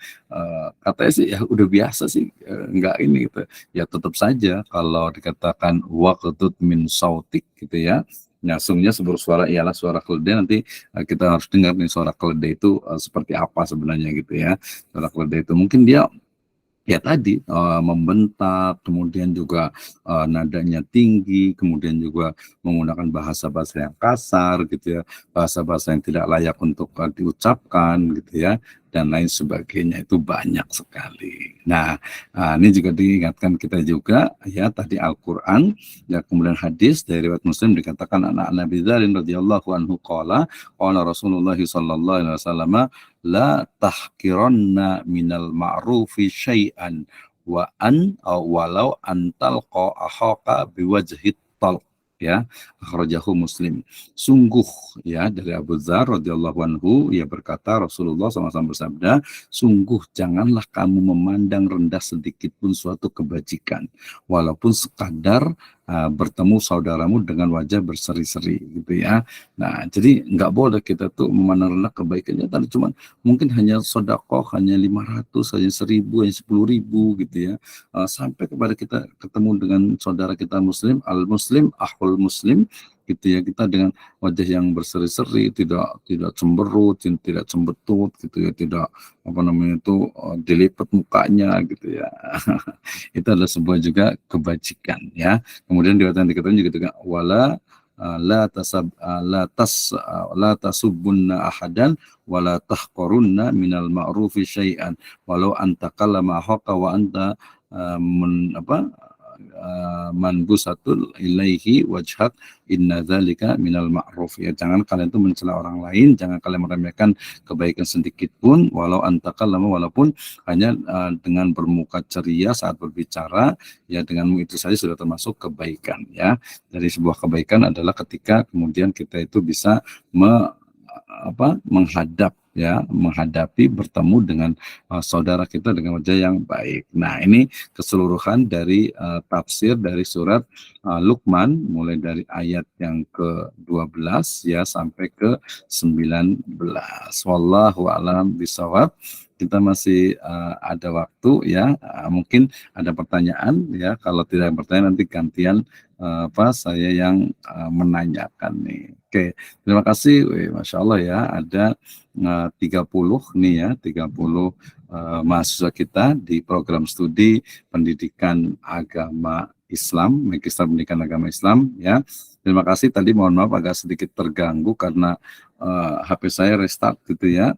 Katanya sih ya udah biasa sih, enggak ini gitu. Ya tetap saja kalau dikatakan waqtut min sautik gitu ya, Nah, sungnya bersuara ialah suara keledai. Nanti kita harus dengar nih suara keledai itu seperti apa sebenarnya gitu ya. Suara keledai itu mungkin dia ya tadi membentak, kemudian juga nadanya tinggi, kemudian juga menggunakan bahasa-bahasa yang kasar gitu ya, bahasa-bahasa yang tidak layak untuk diucapkan gitu ya, dan lain sebagainya, itu banyak sekali. Nah, ini juga diingatkan kita juga ya, tadi Al-Qur'an ya, kemudian hadis dari riwayat Muslim dikatakan anak Nabi Dzar radhiyallahu anhu qala Rasulullah sallallahu alaihi wasallam la tahkiranna minal ma'rufi syai'an wa an walau antalqa akhaka biwajhit talq, ya, akhrajahu Muslim. Sungguh ya, dari Abu Dzar radhiyallahu anhu, ia berkata Rasulullah SAW bersabda, sungguh janganlah kamu memandang rendah sedikit pun suatu kebajikan walaupun sekadar bertemu saudaramu dengan wajah berseri-seri gitu ya. Nah, jadi nggak boleh kita tuh memandang rendah kebaikannya tadi cuman mungkin hanya sedekah, hanya 500, hanya 1000, hanya 10.000 gitu ya. Sampai kepada kita ketemu dengan saudara kita muslim, al-muslim, akhul muslim gitu ya, kita dengan wajah yang berseri-seri, tidak cemberut, tidak cembetut gitu ya, tidak apa namanya itu dilipat mukanya gitu ya. Itu adalah sebuah juga kebajikan ya. Kemudian dikatakan juga wala la tasubbunna ahadan wala tahqarunna minal ma'rufi syai'an walau anta kallama haqa wa anta manbusatul ilaihi wajhak inna dzalika minal ma'ruf, ya, jangan kalian itu mencela orang lain, jangan kalian meremehkan kebaikan sedikit pun walau antakallama, walaupun hanya dengan bermuka ceria saat berbicara, ya, denganmu itu saja sudah termasuk kebaikan ya. Dari sebuah kebaikan adalah ketika kemudian kita itu bisa menghadapi bertemu dengan saudara kita dengan wajah yang baik. Nah, ini keseluruhan dari tafsir dari surat Luqman mulai dari ayat yang ke-12 ya sampai ke-19. Wallahu a'lam bishawab. Kita masih ada waktu ya, mungkin ada pertanyaan ya, kalau tidak ada pertanyaan nanti gantian saya yang menanyakan nih. Oke, terima kasih. Masya Allah ya, ada 30 nih ya, 30 mahasiswa kita di program studi pendidikan agama Islam, Magister Pendidikan Agama Islam ya. Terima kasih, tadi mohon maaf agak sedikit terganggu karena HP saya restart gitu ya.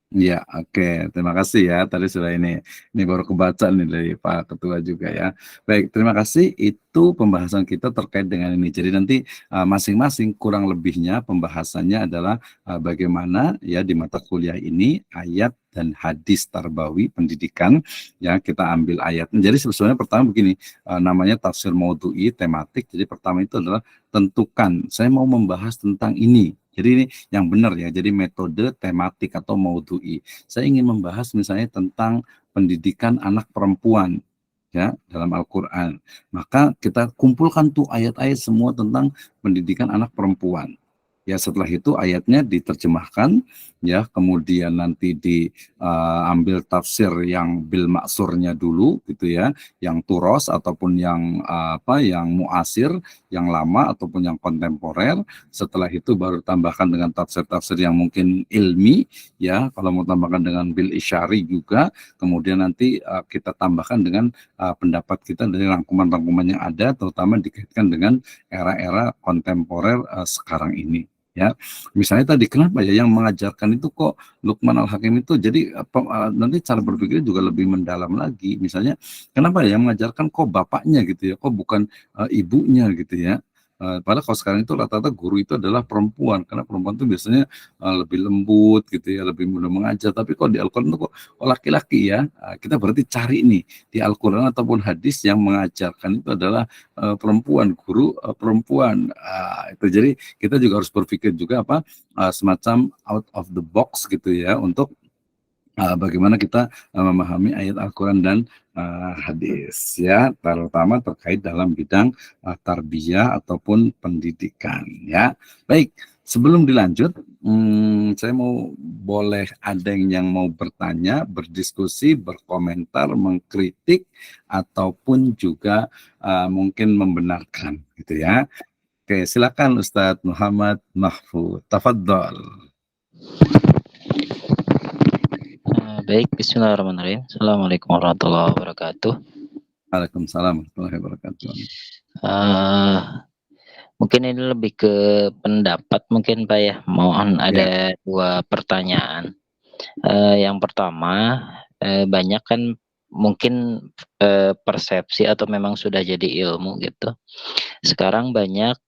Ya, oke. Terima kasih ya. Tadi sudah ini baru kebaca nih dari Pak Ketua juga ya. Baik, terima kasih. Itu pembahasan kita terkait dengan ini. Jadi nanti masing-masing kurang lebihnya pembahasannya adalah bagaimana ya di mata kuliah ini ayat dan hadis tarbawi pendidikan, ya, kita ambil ayat. Jadi sebenarnya pertama begini, namanya tafsir maudhu'i tematik. Jadi pertama itu adalah tentukan saya mau membahas tentang ini. Jadi ini yang benar ya, jadi metode tematik atau maudhu'i. Saya ingin membahas misalnya tentang pendidikan anak perempuan ya dalam Al-Qur'an. Maka kita kumpulkan tuh ayat-ayat semua tentang pendidikan anak perempuan. Ya, setelah itu ayatnya diterjemahkan ya, kemudian nanti diambil tafsir yang bil maksurnya dulu gitu ya, yang turos ataupun yang yang muasir, yang lama ataupun yang kontemporer. Setelah itu baru tambahkan dengan tafsir-tafsir yang mungkin ilmi ya, kalau mau tambahkan dengan bil isyari juga. Kemudian nanti kita tambahkan dengan pendapat kita dari rangkuman-rangkuman yang ada, terutama dikaitkan dengan era-era kontemporer sekarang ini. Ya, misalnya tadi kenapa ya yang mengajarkan itu kok Luqman Al-Hakim itu, jadi nanti cara berpikir juga lebih mendalam lagi. Misalnya kenapa ya yang mengajarkan kok bapaknya gitu ya, kok bukan ibunya gitu ya. Padahal kalau sekarang itu rata-rata guru itu adalah perempuan, karena perempuan itu biasanya lebih lembut gitu ya, lebih mudah mengajar. Tapi kalau di Al-Quran itu kok laki-laki ya, kita berarti cari nih di Al-Quran ataupun hadis yang mengajarkan itu adalah perempuan, guru perempuan. Itu jadi kita juga harus berpikir juga semacam out of the box gitu ya, untuk bagaimana kita memahami ayat Al-Quran dan hadis ya, terutama terkait dalam bidang tarbiyah ataupun pendidikan ya. Baik, Sebelum dilanjut, saya mau boleh ada yang mau bertanya, berdiskusi, berkomentar, mengkritik, ataupun juga mungkin membenarkan, gitu ya. Oke, silakan Ustadz Muhammad Mahfud. Tafadhol. Baik, bismillahirrahmanirrahim. Assalamualaikum warahmatullahi wabarakatuh. Waalaikumsalam warahmatullahi wabarakatuh. Mungkin ini lebih ke pendapat mungkin Pak ya. Mohon ada dua pertanyaan. Yang pertama, banyak kan mungkin persepsi atau memang sudah jadi ilmu gitu. Sekarang banyak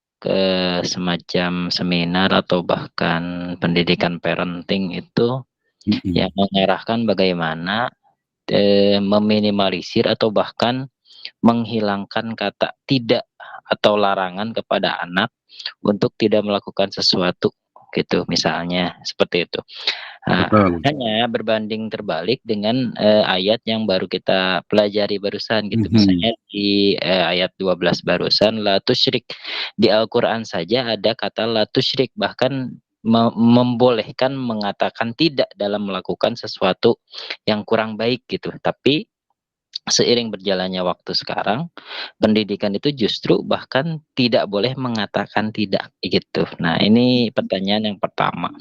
semacam seminar atau bahkan pendidikan parenting itu yang mengarahkan bagaimana meminimalisir atau bahkan menghilangkan kata tidak atau larangan kepada anak untuk tidak melakukan sesuatu gitu, misalnya seperti itu. Hanya berbanding terbalik dengan ayat yang baru kita pelajari barusan gitu. Misalnya di ayat 12 barusan, la tusyrik. Di Al-Quran saja ada kata la tusyrik, bahkan membolehkan mengatakan tidak dalam melakukan sesuatu yang kurang baik gitu. Tapi seiring berjalannya waktu sekarang, pendidikan itu justru bahkan tidak boleh mengatakan tidak gitu. Nah, ini pertanyaan yang pertama.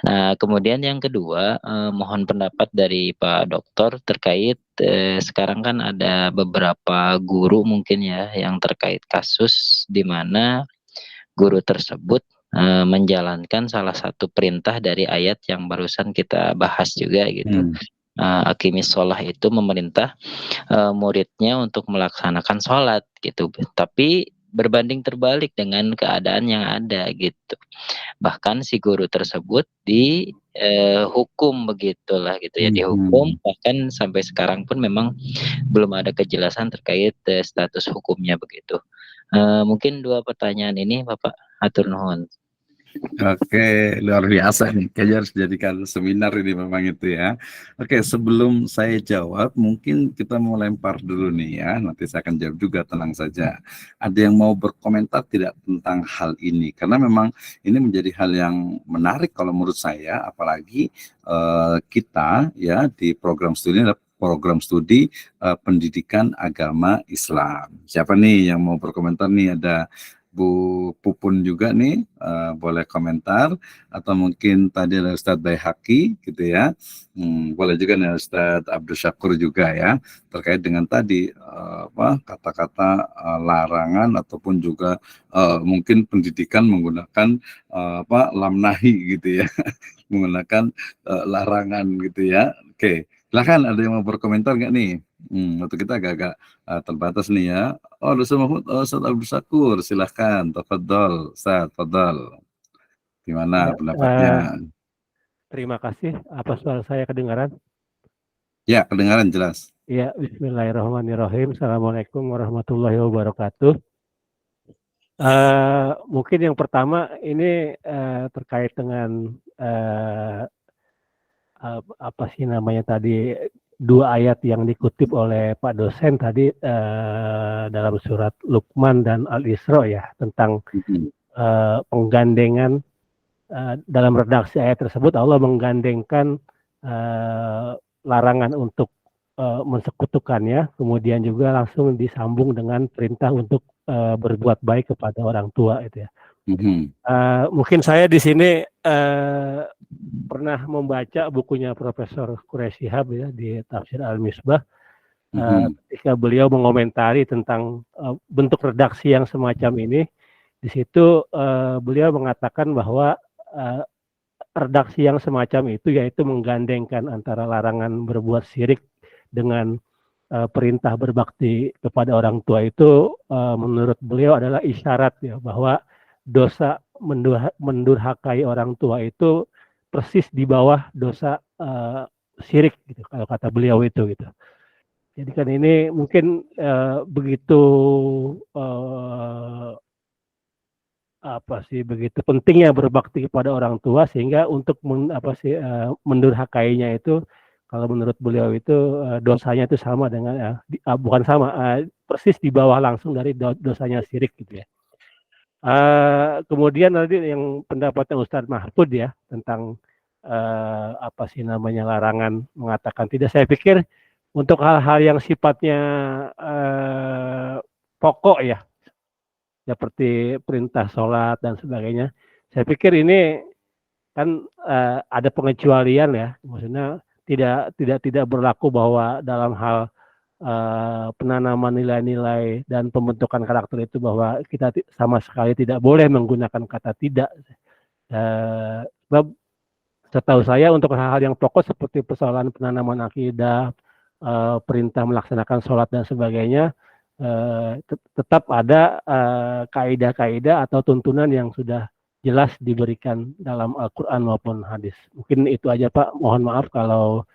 Nah, kemudian yang kedua, mohon pendapat dari Pak Dokter terkait sekarang kan ada beberapa guru mungkin ya yang terkait kasus di mana guru tersebut menjalankan salah satu perintah dari ayat yang barusan kita bahas juga gitu. Aqimis sholah itu memerintah muridnya untuk melaksanakan sholat gitu, tapi berbanding terbalik dengan keadaan yang ada gitu. Bahkan si guru tersebut dihukum begitulah gitu ya, dihukum, bahkan sampai sekarang pun memang belum ada kejelasan terkait status hukumnya begitu. Mungkin dua pertanyaan ini Bapak, atur nuhun. Oke, luar biasa nih. Kayaknya harus jadikan seminar ini memang itu ya. Oke, sebelum saya jawab, mungkin kita mau lempar dulu nih ya. Nanti saya akan jawab juga, tenang saja. Ada yang mau berkomentar tidak tentang hal ini? Karena memang ini menjadi hal yang menarik kalau menurut saya, apalagi kita ya di program studi pendidikan agama Islam. Siapa nih yang mau berkomentar nih? Ada Bu Pupun juga nih, boleh komentar, atau mungkin tadi ada Ustadz Baihaqi gitu ya, boleh juga nih Ustadz Abdul Syakur juga ya, terkait dengan tadi kata-kata larangan ataupun juga mungkin pendidikan menggunakan lam nahi gitu ya, menggunakan larangan gitu ya. Oke, silakan ada yang mau berkomentar nggak nih? Waktu kita agak-agak terbatas nih ya. Oh, Ustaz Mahmud, Ustaz Abdul Syakur, silahkan, tafadhol, Ustaz, tafadhol. Gimana pendapatnya? Terima kasih. Apa suara saya kedengaran? Ya, kedengaran jelas. Ya, bismillahirrahmanirrahim. Assalamualaikum warahmatullahi wabarakatuh. Mungkin yang pertama ini terkait dengan apa sih namanya tadi, dua ayat yang dikutip oleh Pak dosen tadi dalam surat Luqman dan Al-Isra ya, tentang penggandengan dalam redaksi ayat tersebut Allah menggandengkan larangan untuk mensekutukannya, kemudian juga langsung disambung dengan perintah untuk berbuat baik kepada orang tua itu ya. Mungkin saya di sini pernah membaca bukunya Profesor Quraish Shihab ya di Tafsir Al-Misbah, ketika beliau mengomentari tentang bentuk redaksi yang semacam ini. Di situ beliau mengatakan bahwa redaksi yang semacam itu yaitu menggandengkan antara larangan berbuat syirik dengan perintah berbakti kepada orang tua itu menurut beliau adalah isyarat ya bahwa dosa mendurhakai orang tua itu persis di bawah dosa syirik gitu kalau kata beliau itu gitu. Jadi kan ini mungkin begitu begitu pentingnya berbakti kepada orang tua sehingga untuk mendurhakainya itu kalau menurut beliau itu dosanya itu sama dengan bukan sama persis di bawah langsung dari dosanya syirik gitu ya. Kemudian tadi yang pendapatnya Ustadz Mahfud ya tentang apa sih namanya larangan mengatakan tidak. Saya pikir untuk hal-hal yang sifatnya pokok ya, seperti perintah sholat dan sebagainya, saya pikir ini kan ada pengecualian ya, maksudnya tidak berlaku bahwa dalam hal penanaman nilai-nilai dan pembentukan karakter itu bahwa kita sama sekali tidak boleh menggunakan kata tidak. Sebab setahu saya untuk hal-hal yang pokok seperti persoalan penanaman akidah, perintah melaksanakan sholat dan sebagainya, tetap ada kaidah-kaidah atau tuntunan yang sudah jelas diberikan dalam Al-Quran maupun hadis. Mungkin itu aja Pak, mohon maaf kalau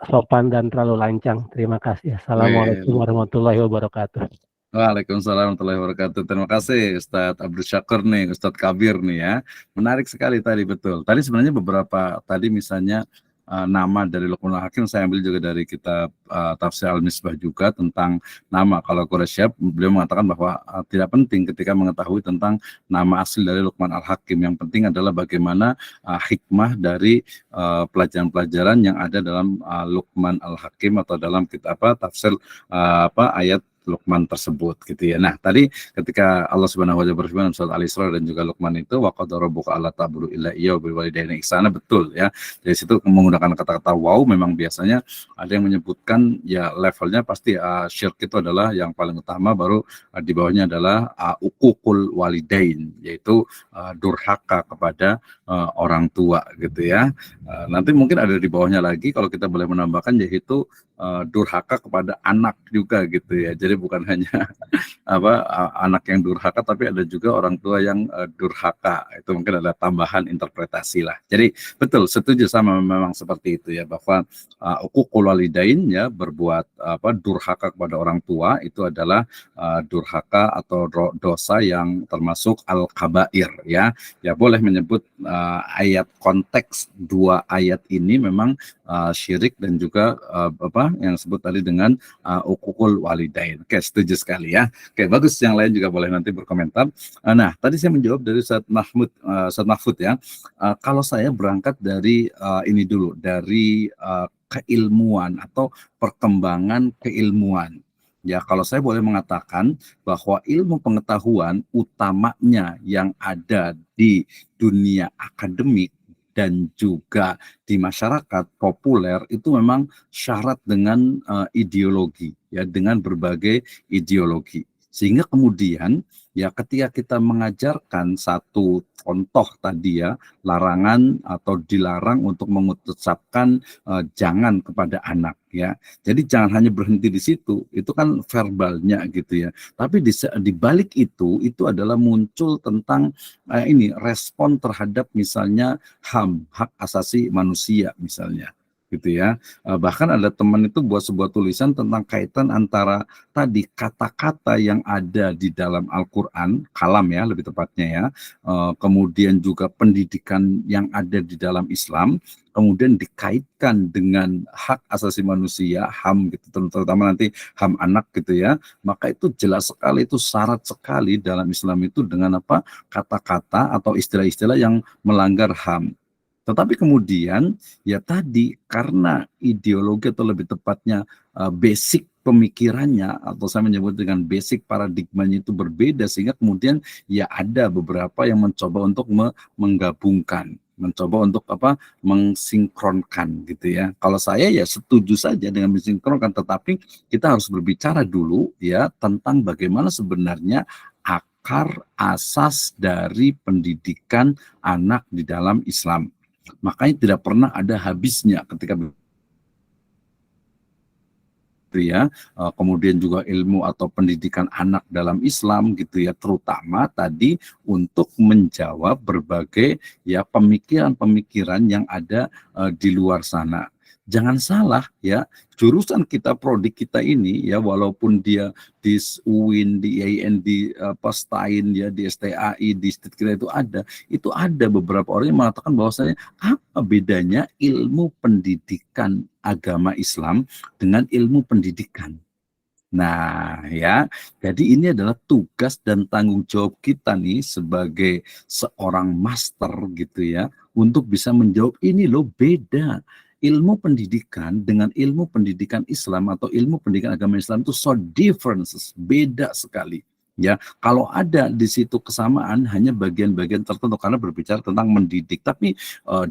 sopan dan terlalu lancang. Terima kasih. Assalamualaikum warahmatullahi wabarakatuh. Waalaikumsalam warahmatullahi wabarakatuh. Terima kasih Ustadz Abdul Syakur nih, Ustadz Kabir nih ya. Menarik sekali tadi, betul. Tadi sebenarnya beberapa, tadi misalnya nama dari Luqmanul Hakim saya ambil juga dari kitab Tafsir Al-Misbah juga tentang nama. Kalau Quraisyab beliau mengatakan bahwa tidak penting ketika mengetahui tentang nama asli dari Luqman Al-Hakim. Yang penting adalah bagaimana hikmah dari pelajaran-pelajaran yang ada dalam Luqman Al-Hakim atau dalam kitab tafsir ayat Luqman tersebut gitu ya. Nah, tadi ketika Allah Subhanahu wa taala berfirman surat Al-Isra dan juga Luqman itu wa qadara rabbuka alla ta'budu illa iyyahu bil walidayni ihsana, betul ya. Dari situ menggunakan kata-kata wow, memang biasanya ada yang menyebutkan ya levelnya pasti syirk itu adalah yang paling utama, baru di bawahnya adalah uququl walidain, yaitu durhaka kepada orang tua gitu ya. Nanti mungkin ada di bawahnya lagi kalau kita boleh menambahkan, yaitu durhaka kepada anak juga gitu ya. Jadi bukan hanya anak yang durhaka, tapi ada juga orang tua yang durhaka. Itu mungkin ada tambahan interpretasi lah. Jadi betul, setuju sama memang seperti itu ya, bahwa uququl walidain ya, berbuat durhaka kepada orang tua itu adalah durhaka atau dosa yang termasuk al-kabair ya. Ya boleh menyebut ayat konteks dua ayat ini memang syirik dan juga yang disebut tadi dengan uququl walidain. Oke, setuju sekali ya. Oke, bagus. Yang lain juga boleh nanti berkomentar. Nah, tadi saya menjawab dari Ustadz Mahfud ya. Kalau saya berangkat dari ini dulu, dari keilmuan atau perkembangan keilmuan. Ya, kalau saya boleh mengatakan bahwa ilmu pengetahuan utamanya yang ada di dunia akademik dan juga di masyarakat populer itu memang syarat dengan ideologi ya, dengan berbagai ideologi. Sehingga kemudian ya ketika kita mengajarkan satu contoh tadi ya, larangan atau dilarang untuk mengucapkan jangan kepada anak ya. Jadi jangan hanya berhenti di situ, itu kan verbalnya gitu ya. Tapi di balik itu adalah muncul tentang ini respon terhadap misalnya HAM, hak asasi manusia misalnya. Gitu ya. Bahkan ada teman itu buat sebuah tulisan tentang kaitan antara tadi kata-kata yang ada di dalam Al-Quran, kalam ya lebih tepatnya ya, kemudian juga pendidikan yang ada di dalam Islam, kemudian dikaitkan dengan hak asasi manusia, HAM gitu, terutama nanti HAM anak gitu ya, maka itu jelas sekali, itu syarat sekali dalam Islam itu dengan kata-kata atau istilah-istilah yang melanggar HAM. Tetapi kemudian ya tadi karena ideologi atau lebih tepatnya basic pemikirannya atau saya menyebut dengan basic paradigmanya itu berbeda, sehingga kemudian ya ada beberapa yang mencoba untuk menggabungkan, mencoba untuk mensinkronkan gitu ya. Kalau saya ya setuju saja dengan mensinkronkan, tetapi kita harus berbicara dulu ya tentang bagaimana sebenarnya akar asas dari pendidikan anak di dalam Islam. Makanya tidak pernah ada habisnya ketika ya, kemudian juga ilmu atau pendidikan anak dalam Islam gitu ya, terutama tadi untuk menjawab berbagai ya pemikiran-pemikiran yang ada di luar sana. Jangan salah ya, jurusan kita, prodi kita ini ya, walaupun dia di UIN, di IAIN, di STAIN ya, di STAI, di state kita itu ada beberapa orang yang mengatakan bahwasanya apa bedanya ilmu pendidikan agama Islam dengan ilmu pendidikan. Nah, ya, jadi ini adalah tugas dan tanggung jawab kita nih sebagai seorang master gitu ya, untuk bisa menjawab ini loh beda. Ilmu pendidikan dengan ilmu pendidikan Islam atau ilmu pendidikan agama Islam itu so differences, beda sekali. Ya, kalau ada di situ kesamaan hanya bagian-bagian tertentu karena berbicara tentang mendidik, tapi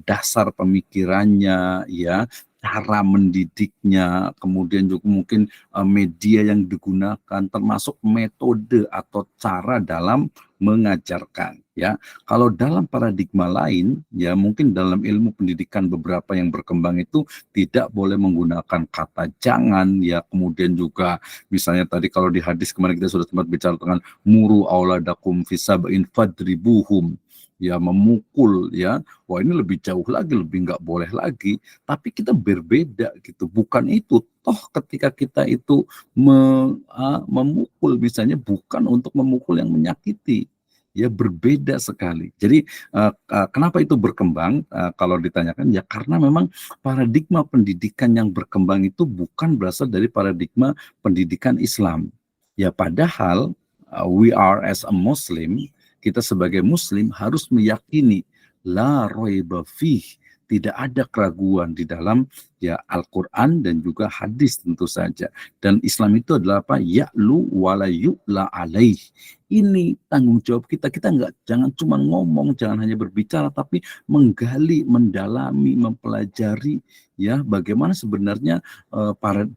dasar pemikirannya, ya, cara mendidiknya, kemudian juga mungkin media yang digunakan, termasuk metode atau cara dalam mengajarkan. Ya, kalau dalam paradigma lain, ya mungkin dalam ilmu pendidikan beberapa yang berkembang itu tidak boleh menggunakan kata jangan, ya kemudian juga misalnya tadi kalau di hadis kemarin kita sudah sempat bicara tentang muru auladakum fisab'in fadribuhum, ya memukul, ya wah ini lebih jauh lagi, lebih nggak boleh lagi, tapi kita berbeda gitu, bukan itu. Toh ketika kita itu memukul misalnya bukan untuk memukul yang menyakiti, ya berbeda sekali. Jadi kenapa itu berkembang? Kalau ditanyakan ya karena memang paradigma pendidikan yang berkembang itu bukan berasal dari paradigma pendidikan Islam. Ya padahal we are as a Muslim, kita sebagai Muslim harus meyakini la roiba fih, tidak ada keraguan di dalam ya Al-Quran dan juga hadis tentu saja. Dan Islam itu adalah apa? Ya'lu wala yu'la alaih. Ini tanggung jawab kita. Kita jangan cuma ngomong, jangan hanya berbicara, tapi menggali, mendalami, mempelajari ya bagaimana sebenarnya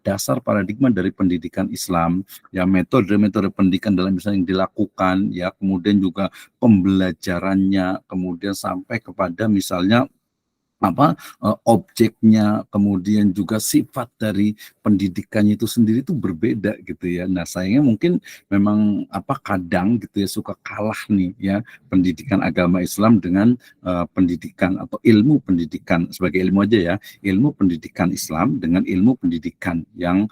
dasar paradigma dari pendidikan Islam, ya metode-metode pendidikan dalam misalnya yang dilakukan, ya kemudian juga pembelajarannya, kemudian sampai kepada misalnya objeknya, kemudian juga sifat dari pendidikannya itu sendiri itu berbeda gitu ya. Nah sayangnya mungkin memang kadang gitu ya suka kalah nih ya pendidikan agama Islam dengan pendidikan atau ilmu pendidikan, sebagai ilmu aja ya, ilmu pendidikan Islam dengan ilmu pendidikan yang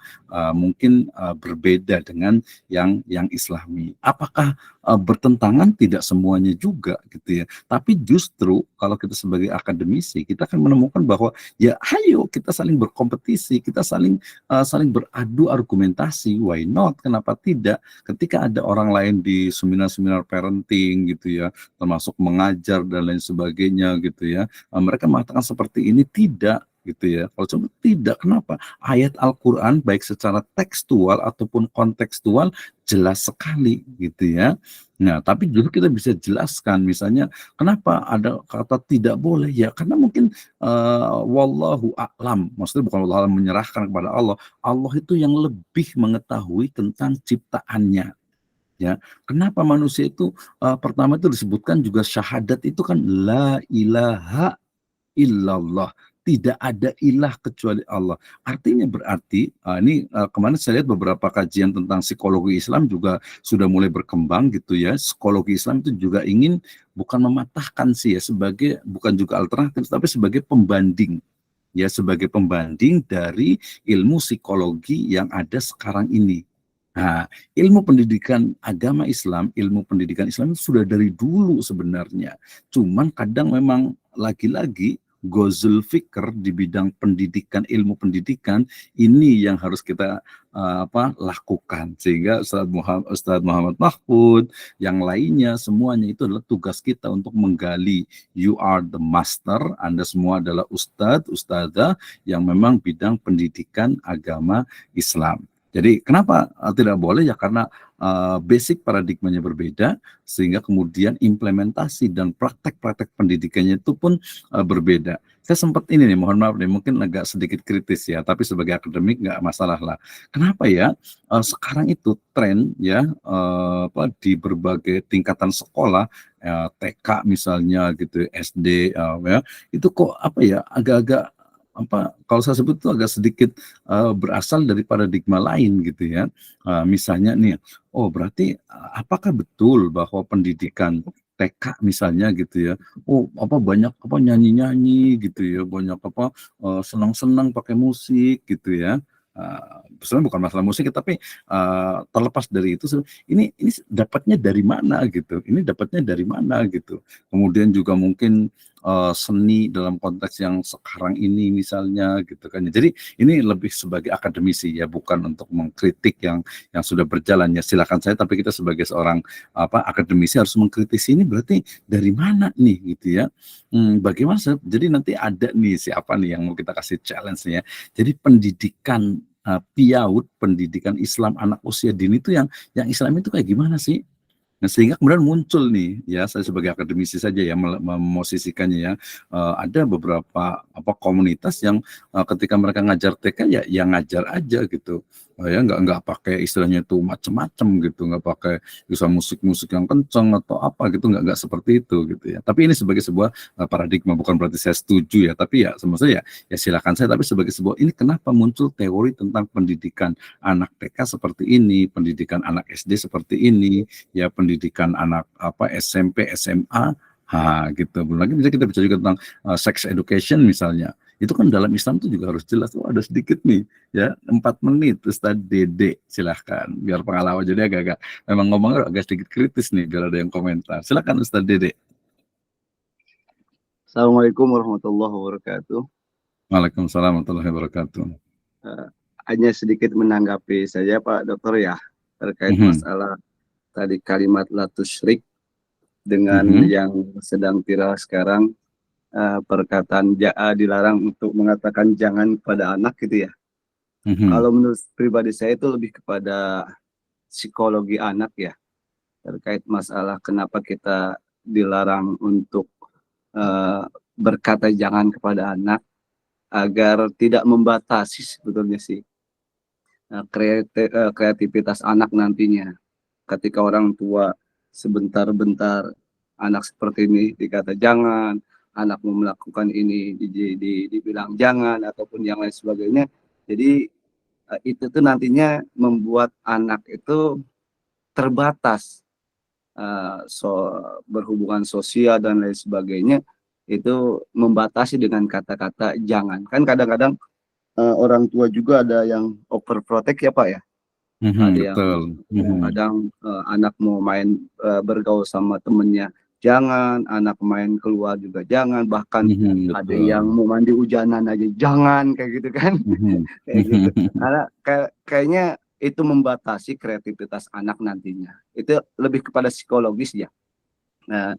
mungkin berbeda dengan yang Islami. Apakah bertentangan? Tidak semuanya juga gitu ya. Tapi justru kalau kita sebagai akademisi kita akan menemukan bahwa ya ayo kita saling berkompetisi, kita saling beradu argumentasi. Why not? Kenapa tidak? Ketika ada orang lain di seminar-seminar parenting gitu ya, termasuk mengajar dan lain sebagainya gitu ya, mereka mengatakan seperti ini, tidak gitu ya. Kalau cuma tidak, kenapa? Ayat Al-Quran baik secara tekstual ataupun kontekstual jelas sekali gitu ya. Nah, tapi justru kita bisa jelaskan misalnya kenapa ada kata tidak boleh, ya karena mungkin wallahu a'lam, maksudnya bukan wallahu a'lam menyerahkan kepada Allah. Allah itu yang lebih mengetahui tentang ciptaannya. Ya, kenapa manusia itu pertama itu disebutkan juga syahadat itu kan la ilaha illallah, tidak ada ilah kecuali Allah. Artinya berarti ini kemarin saya lihat beberapa kajian tentang psikologi Islam juga sudah mulai berkembang gitu ya. Psikologi Islam itu juga ingin bukan mematahkan sih ya, sebagai bukan juga alternatif tapi sebagai pembanding. Ya, sebagai pembanding dari ilmu psikologi yang ada sekarang ini. Nah, ilmu pendidikan agama Islam, ilmu pendidikan Islam itu sudah dari dulu sebenarnya. Cuman kadang memang lagi-lagi gozul fikr di bidang pendidikan, ilmu pendidikan ini yang harus kita lakukan, sehingga Ustadz Muhammad Mahfud yang lainnya semuanya itu adalah tugas kita untuk menggali. You are the master, Anda semua adalah ustadz, ustadzah yang memang bidang pendidikan agama Islam. Jadi kenapa tidak boleh? Ya karena basic paradigmanya berbeda, sehingga kemudian implementasi dan praktek-praktek pendidikannya itu pun berbeda. Saya sempat ini nih, mohon maaf nih, mungkin agak sedikit kritis ya, tapi sebagai akademik nggak masalah lah. Kenapa ya sekarang itu tren ya di berbagai tingkatan sekolah, TK misalnya gitu, SD ya, itu kok agak-agak kalau saya sebut itu agak sedikit berasal dari paradigma lain gitu ya. Misalnya nih, oh berarti apakah betul bahwa pendidikan TK misalnya gitu ya, banyak nyanyi-nyanyi gitu ya, banyak senang-senang pakai musik gitu ya. Sebenarnya bukan masalah musik, tapi terlepas dari itu, ini dapatnya dari mana gitu? Ini dapatnya dari mana gitu? Kemudian juga mungkin seni dalam konteks yang sekarang ini misalnya gitu kan. Jadi ini lebih sebagai akademisi ya, bukan untuk mengkritik yang sudah berjalan ya. Silakan saya, tapi kita sebagai seorang akademisi harus mengkritisi ini berarti dari mana nih gitu ya. Bagaimana jadi nanti ada nih siapa nih yang mau kita kasih challenge ya. Jadi pendidikan PIAUD, pendidikan Islam anak usia dini itu yang Islam itu kayak gimana sih? Nah, sehingga kemudian muncul nih ya, saya sebagai akademisi saja ya memosisikannya ya, ada beberapa komunitas yang ketika mereka ngajar TK ya ngajar aja gitu, ya nggak pakai istilahnya itu macam-macam gitu, nggak pakai bisa musik yang kenceng atau apa gitu, nggak seperti itu gitu ya. Tapi ini sebagai sebuah paradigma, bukan berarti saya setuju ya, tapi ya semestinya ya silakan saya, tapi sebagai sebuah, ini kenapa muncul teori tentang pendidikan anak TK seperti ini, pendidikan anak SD seperti ini, ya pendidikan anak SMP, SMA, gitu. Belum lagi bisa kita bicara juga tentang sex education misalnya. Itu kan dalam Islam itu juga harus jelas. Ada sedikit nih, ya 4 menit Ustaz Dede, silahkan. Biar pengalaman jadi agak memang ngomongnya agak sedikit kritis nih, biar ada yang komentar. Silahkan Ustaz Dede. Assalamualaikum warahmatullahi wabarakatuh. Waalaikumsalam warahmatullahi wabarakatuh. Hanya sedikit menanggapi saja Pak Dokter ya, terkait masalah tadi kalimat la tusyrik dengan yang sedang viral sekarang, perkataan dilarang untuk mengatakan jangan kepada anak gitu ya. Kalau menurut pribadi saya itu lebih kepada psikologi anak ya, terkait masalah kenapa kita dilarang untuk berkata jangan kepada anak, agar tidak membatasi sebetulnya sih kreativitas anak nantinya. Ketika orang tua sebentar-bentar anak seperti ini dikata jangan, anak mau melakukan ini dibilang jangan, ataupun yang lain sebagainya. Jadi itu tuh nantinya membuat anak itu terbatas berhubungan sosial dan lain sebagainya, itu membatasi dengan kata-kata jangan. Kan kadang-kadang orang tua juga ada yang overprotect ya Pak ya. Ada yang kadang anak mau main bergaul sama temennya jangan, anak main keluar juga jangan, bahkan ada yang mau mandi hujanan aja jangan, kayak gitu kan. Kayak gitu. Karena kayaknya itu membatasi kreativitas anak nantinya. Itu lebih kepada psikologis ya. Nah,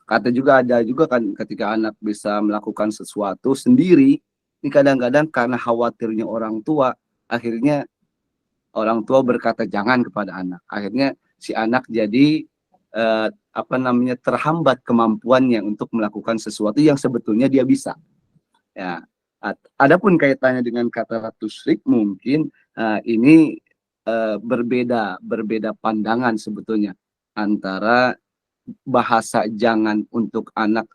kata juga ada juga kan, ketika anak bisa melakukan sesuatu sendiri, ini kadang-kadang karena khawatirnya orang tua, akhirnya orang tua berkata jangan kepada anak. Akhirnya si anak jadi terhambat kemampuannya untuk melakukan sesuatu yang sebetulnya dia bisa. Ya. Adapun kaitannya dengan kata tusyrik, mungkin ini berbeda pandangan sebetulnya antara bahasa jangan untuk anak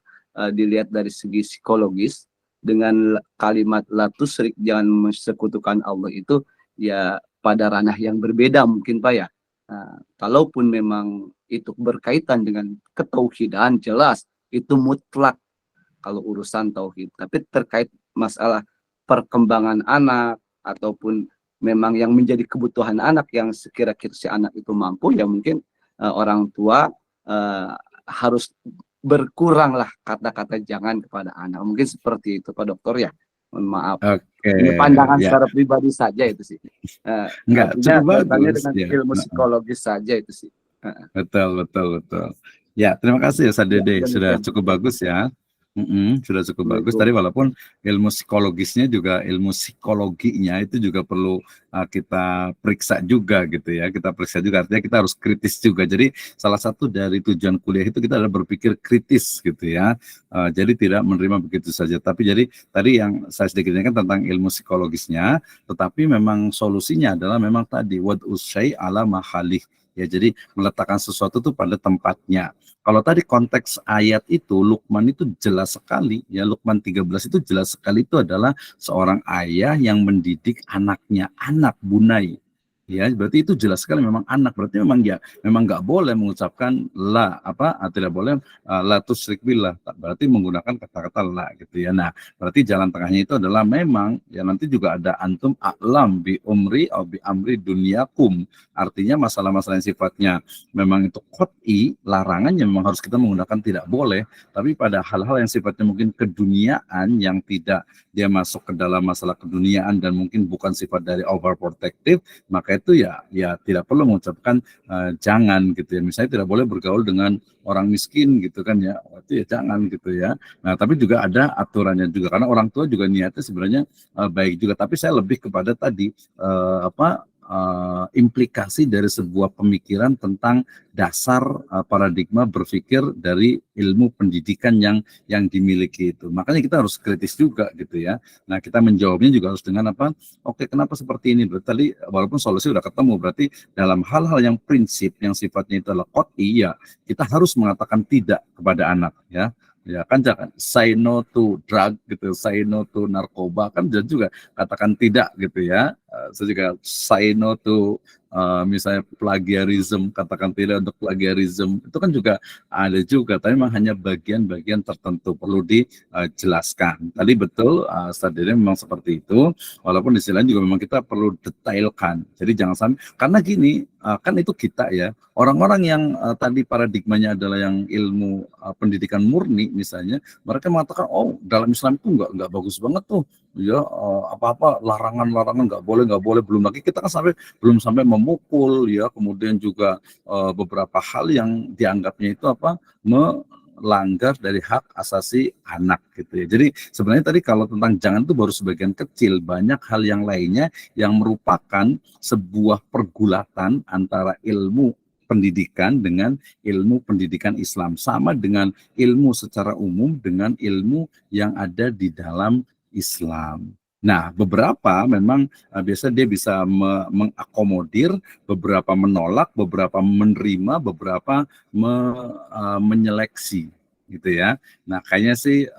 dilihat dari segi psikologis, dengan kalimat la tusyrik, jangan mensekutukan Allah, itu ya pada ranah yang berbeda mungkin Pak ya. Kalaupun memang itu berkaitan dengan ketauhidan, jelas itu mutlak kalau urusan tauhid. Tapi terkait masalah perkembangan anak ataupun memang yang menjadi kebutuhan anak yang sekira-kira si anak itu mampu, ya mungkin orang tua harus berkuranglah kata-kata jangan kepada anak. Mungkin seperti itu Pak Dokter ya. Mohon maaf. Ini pandangan secara pribadi saja itu sih. Enggak, cukup bagus dengan ilmu psikologis saja itu sih. Betul. Ya, terima kasih ya Ustaz Dede, sudah cukup bagus ya. Sudah cukup bagus tadi, walaupun ilmu psikologisnya juga, ilmu psikologinya itu juga perlu kita periksa juga gitu ya, artinya kita harus kritis juga. Jadi salah satu dari tujuan kuliah itu kita adalah berpikir kritis gitu ya, jadi tidak menerima begitu saja. Tapi jadi tadi yang saya sedikit kan tentang ilmu psikologisnya, tetapi memang solusinya adalah memang tadi wad'us syai' ala mahalih ya, jadi meletakkan sesuatu itu pada tempatnya. Kalau tadi konteks ayat itu, Luqman itu jelas sekali ya, Luqman 13 itu jelas sekali, itu adalah seorang ayah yang mendidik anaknya, anak bunai Ya, berarti itu jelas sekali memang anak. Berarti memang ya, memang nggak boleh mengucapkan la tidak boleh la tusyrik billah. Berarti menggunakan kata-kata la gitu ya. Nah, berarti jalan tengahnya itu adalah memang ya nanti juga ada antum a'lam bi umri atau bi amri dunyakum. Artinya masalah-masalah yang sifatnya memang itu qat'i, larangannya memang harus kita menggunakan tidak boleh. Tapi pada hal-hal yang sifatnya mungkin keduniaan yang tidak dia masuk ke dalam masalah keduniaan dan mungkin bukan sifat dari overprotective, maka itu ya tidak perlu mengucapkan jangan gitu ya. Misalnya tidak boleh bergaul dengan orang miskin gitu kan ya, itu ya jangan gitu ya. Nah tapi juga ada aturannya juga karena orang tua juga niatnya sebenarnya baik juga. Tapi saya lebih kepada tadi implikasi dari sebuah pemikiran tentang dasar paradigma berpikir dari ilmu pendidikan yang dimiliki itu. Makanya kita harus kritis juga gitu ya. Nah kita menjawabnya juga harus dengan apa? Oke, kenapa seperti ini? Berarti tadi walaupun solusi udah ketemu, berarti dalam hal-hal yang prinsip yang sifatnya itu adalah qat'i, ya kita harus mengatakan tidak kepada anak ya. Ya kan jangan say no to drug gitu, say no to narkoba kan juga katakan tidak gitu ya. Saya juga say no to misalnya plagiarism, katakan tidak untuk plagiarism, itu kan juga ada juga, tapi memang hanya bagian-bagian tertentu perlu dijelaskan. Tadi betul, tadi memang seperti itu, walaupun di sisi lain juga memang kita perlu detailkan. Jadi jangan sampai, karena gini, kan itu kita ya, orang-orang yang tadi paradigmanya adalah yang ilmu pendidikan murni misalnya, mereka mengatakan, oh dalam Islam itu nggak bagus banget tuh, ya apa-apa larangan-larangan nggak boleh, belum lagi kita kan belum sampai memukul ya, kemudian juga beberapa hal yang dianggapnya itu melanggar dari hak asasi anak gitu ya. Jadi sebenarnya tadi kalau tentang jangan itu baru sebagian kecil, banyak hal yang lainnya yang merupakan sebuah pergulatan antara ilmu pendidikan dengan ilmu pendidikan Islam, sama dengan ilmu secara umum dengan ilmu yang ada di dalam Islam. Nah, beberapa memang biasa dia bisa mengakomodir, beberapa menolak, beberapa menerima, beberapa menyeleksi gitu ya. Nah, kayaknya sih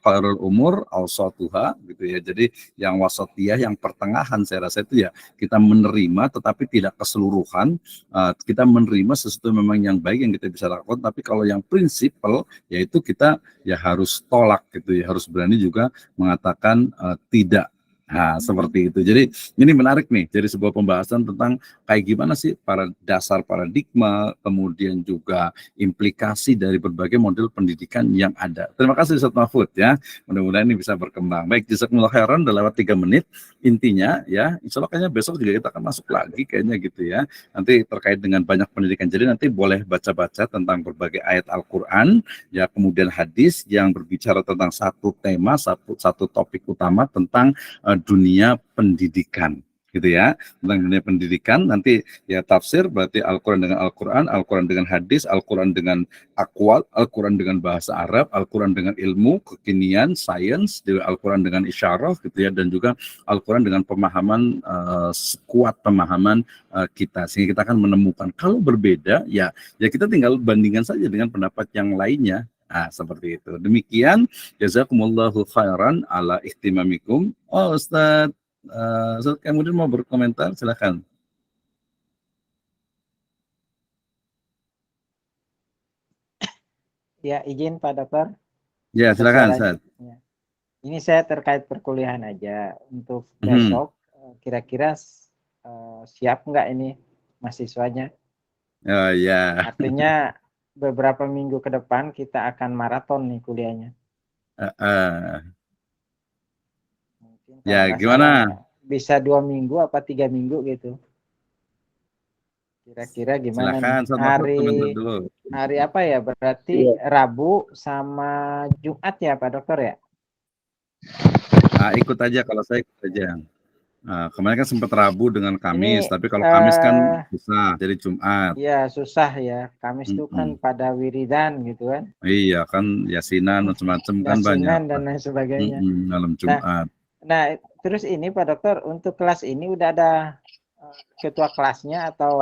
khairul umur awsatuha gitu ya. Jadi yang wasatiyah, yang pertengahan saya rasa itu ya kita menerima tetapi tidak keseluruhan. Kita menerima sesuatu memang yang baik yang kita bisa lakukan, tapi kalau yang prinsipal yaitu kita ya harus tolak gitu ya, harus berani juga mengatakan tidak. Nah, seperti itu. Jadi ini menarik nih, jadi sebuah pembahasan tentang kayak gimana sih para dasar paradigma, kemudian juga implikasi dari berbagai model pendidikan yang ada. Terima kasih Ustaz Mahfud ya. Mudah-mudahan ini bisa berkembang. Baik, jazakumullah khairan, udah lewat 3 menit. Intinya ya, insya Allah kayaknya besok juga kita akan masuk lagi kayaknya gitu ya. Nanti terkait dengan banyak pendidikan. Jadi nanti boleh baca-baca tentang berbagai ayat Al-Quran, ya kemudian hadis yang berbicara tentang satu tema, satu topik utama tentang dunia pendidikan gitu ya, tentang dunia pendidikan. Nanti ya tafsir berarti Al-Quran dengan Al-Quran, Al-Quran dengan hadis, Al-Quran dengan akwal, Al-Quran dengan bahasa Arab, Al-Quran dengan ilmu, kekinian, sains, Al-Quran dengan isyarah gitu ya, dan juga Al-Quran dengan pemahaman, kuat pemahaman kita, sehingga kita akan menemukan kalau berbeda ya kita tinggal bandingkan saja dengan pendapat yang lainnya. Nah, seperti itu. Demikian, jazakumullahu khairan ala ihtimamikum. Oh, Ustaz, Ustaz kemudian mau berkomentar, silakan. Ya, izin Pak Dokter. Ya, silakan, Ustaz. Ya. Ini saya terkait perkuliahan aja. Untuk besok, kira-kira siap nggak ini mahasiswanya? Oh ya. Artinya beberapa minggu ke depan kita akan maraton nih kuliahnya. Mungkin ya gimana? Bisa 2 minggu apa 3 minggu gitu. Kira-kira gimana? Silakan, hari apa ya? Berarti Rabu sama Jumat ya Pak Dokter ya? Ikut aja, kalau saya ikut aja. Kemarin kan sempat Rabu dengan Kamis, tapi kalau Kamis kan susah, jadi Jumat. Iya, susah ya. Kamis itu kan pada wiridan gitu kan. Iya kan, yasinan macam-macam kan banyak. Yasinan dan lain sebagainya. Malam Jumat. Nah, terus ini Pak Dokter, untuk kelas ini udah ada ketua kelasnya atau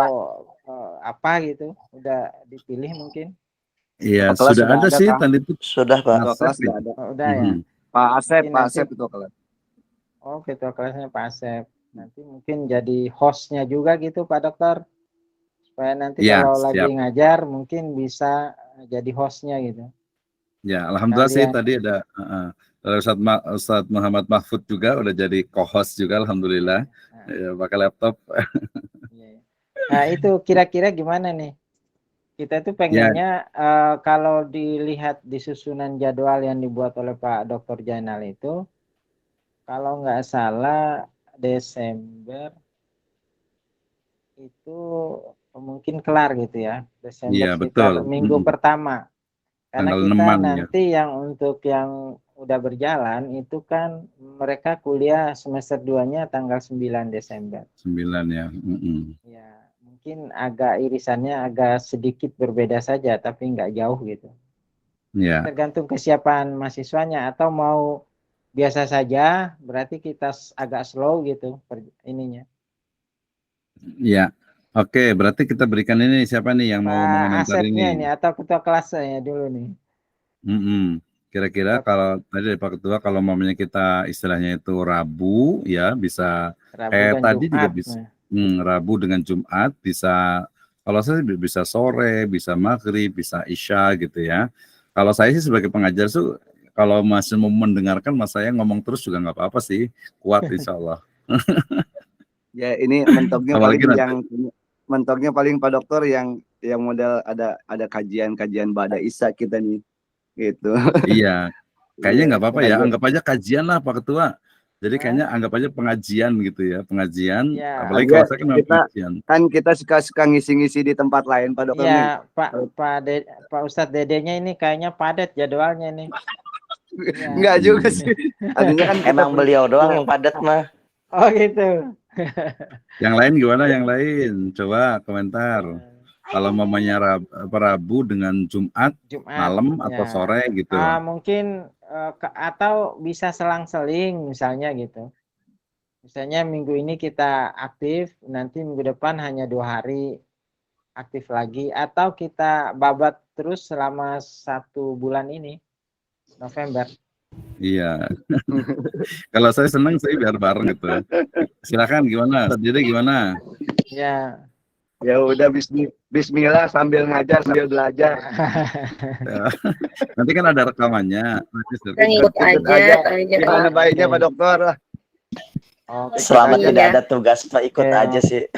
apa gitu? Udah dipilih mungkin? Iya, sudah ada sih tadi itu. Sudah Pak. Ketua kelas sudah ada. Udah ya. Pak Asep itu kelas. Oh, ketua kelasnya Pak Asep. nanti mungkin jadi hostnya juga gitu Pak Dokter, supaya nanti Ya, kalau lagi siap. ngajar mungkin bisa jadi hostnya gitu. Ya, alhamdulillah sih Kalian. tadi ada Ustadz Muhammad Mahfud juga udah jadi co-host juga, alhamdulillah. Ya, pakai laptop. Iya. Nah itu kira-kira gimana nih? Kita tuh pengennya kalau dilihat di susunan jadwal yang dibuat oleh Pak Dr. Jainal itu, kalau nggak salah Desember itu mungkin kelar gitu ya. Desember Iya, sekitar betul. minggu pertama. Karena Tanggal kita 6-an ya. nanti yang untuk yang udah berjalan itu kan mereka kuliah semester 2-nya tanggal 9 Desember. 9 ya. Ya, mungkin agak irisannya agak sedikit berbeda saja tapi nggak jauh gitu. Ya. Tergantung kesiapan mahasiswanya, atau mau biasa saja berarti kita agak slow gitu ininya. Ya. Oke, berarti kita berikan ini siapa nih yang mau mengomentari Asepnya ini? ini atau ketua kelasnya dulu nih. Kira-kira kalau tadi dari Pak Ketua, kalau mamanya kita istilahnya itu Rabu ya bisa Rabu dan tadi Jumat, juga bisa Rabu dengan Jumat bisa, kalau saya bisa sore, bisa maghrib, bisa isya gitu ya. Kalau saya sih sebagai pengajar tuh kalau masih mau mendengarkan mas saya ngomong terus juga nggak apa-apa sih, kuat insya Allah. Ya ini mentoknya Apalagi paling nanti. yang mentoknya paling Pak Dokter yang model ada kajian Ba'da Isya kita nih gitu. Iya, kayaknya nggak apa-apa ya, pengajian. anggap aja kajian lah Pak Ketua. Jadi kayaknya anggap aja pengajian gitu ya, pengajian. Ya. Apalagi kalau saya kan pengajian. Kan kita suka ngisi-ngisi di tempat lain Pak Dokter nih. Ya Pak Ustadz Dedenya ini kayaknya padat jadwalnya nih. Ya. Enggak juga sih. Artinya kan Emang beliau doang yang padat mah. Oh gitu. Yang lain gimana? Yang lain coba komentar. Kalau mamanya Rabu dengan Jumat malam atau sore gitu. Mungkin atau bisa selang-seling misalnya gitu. Misalnya minggu ini kita aktif, nanti minggu depan hanya 2 hari aktif lagi, atau kita babat terus selama 1 bulan ini, November. Iya. Kalau saya senang saya biar bareng gitu. Silakan gimana? Jadi gimana? Ya. Ya udah bismillah sambil ngajar sambil belajar. Nanti kan ada rekamannya. Ikut aja. Gimana baiknya Pak Dokter? Selama tidak ada tugas Pak ikut aja sih.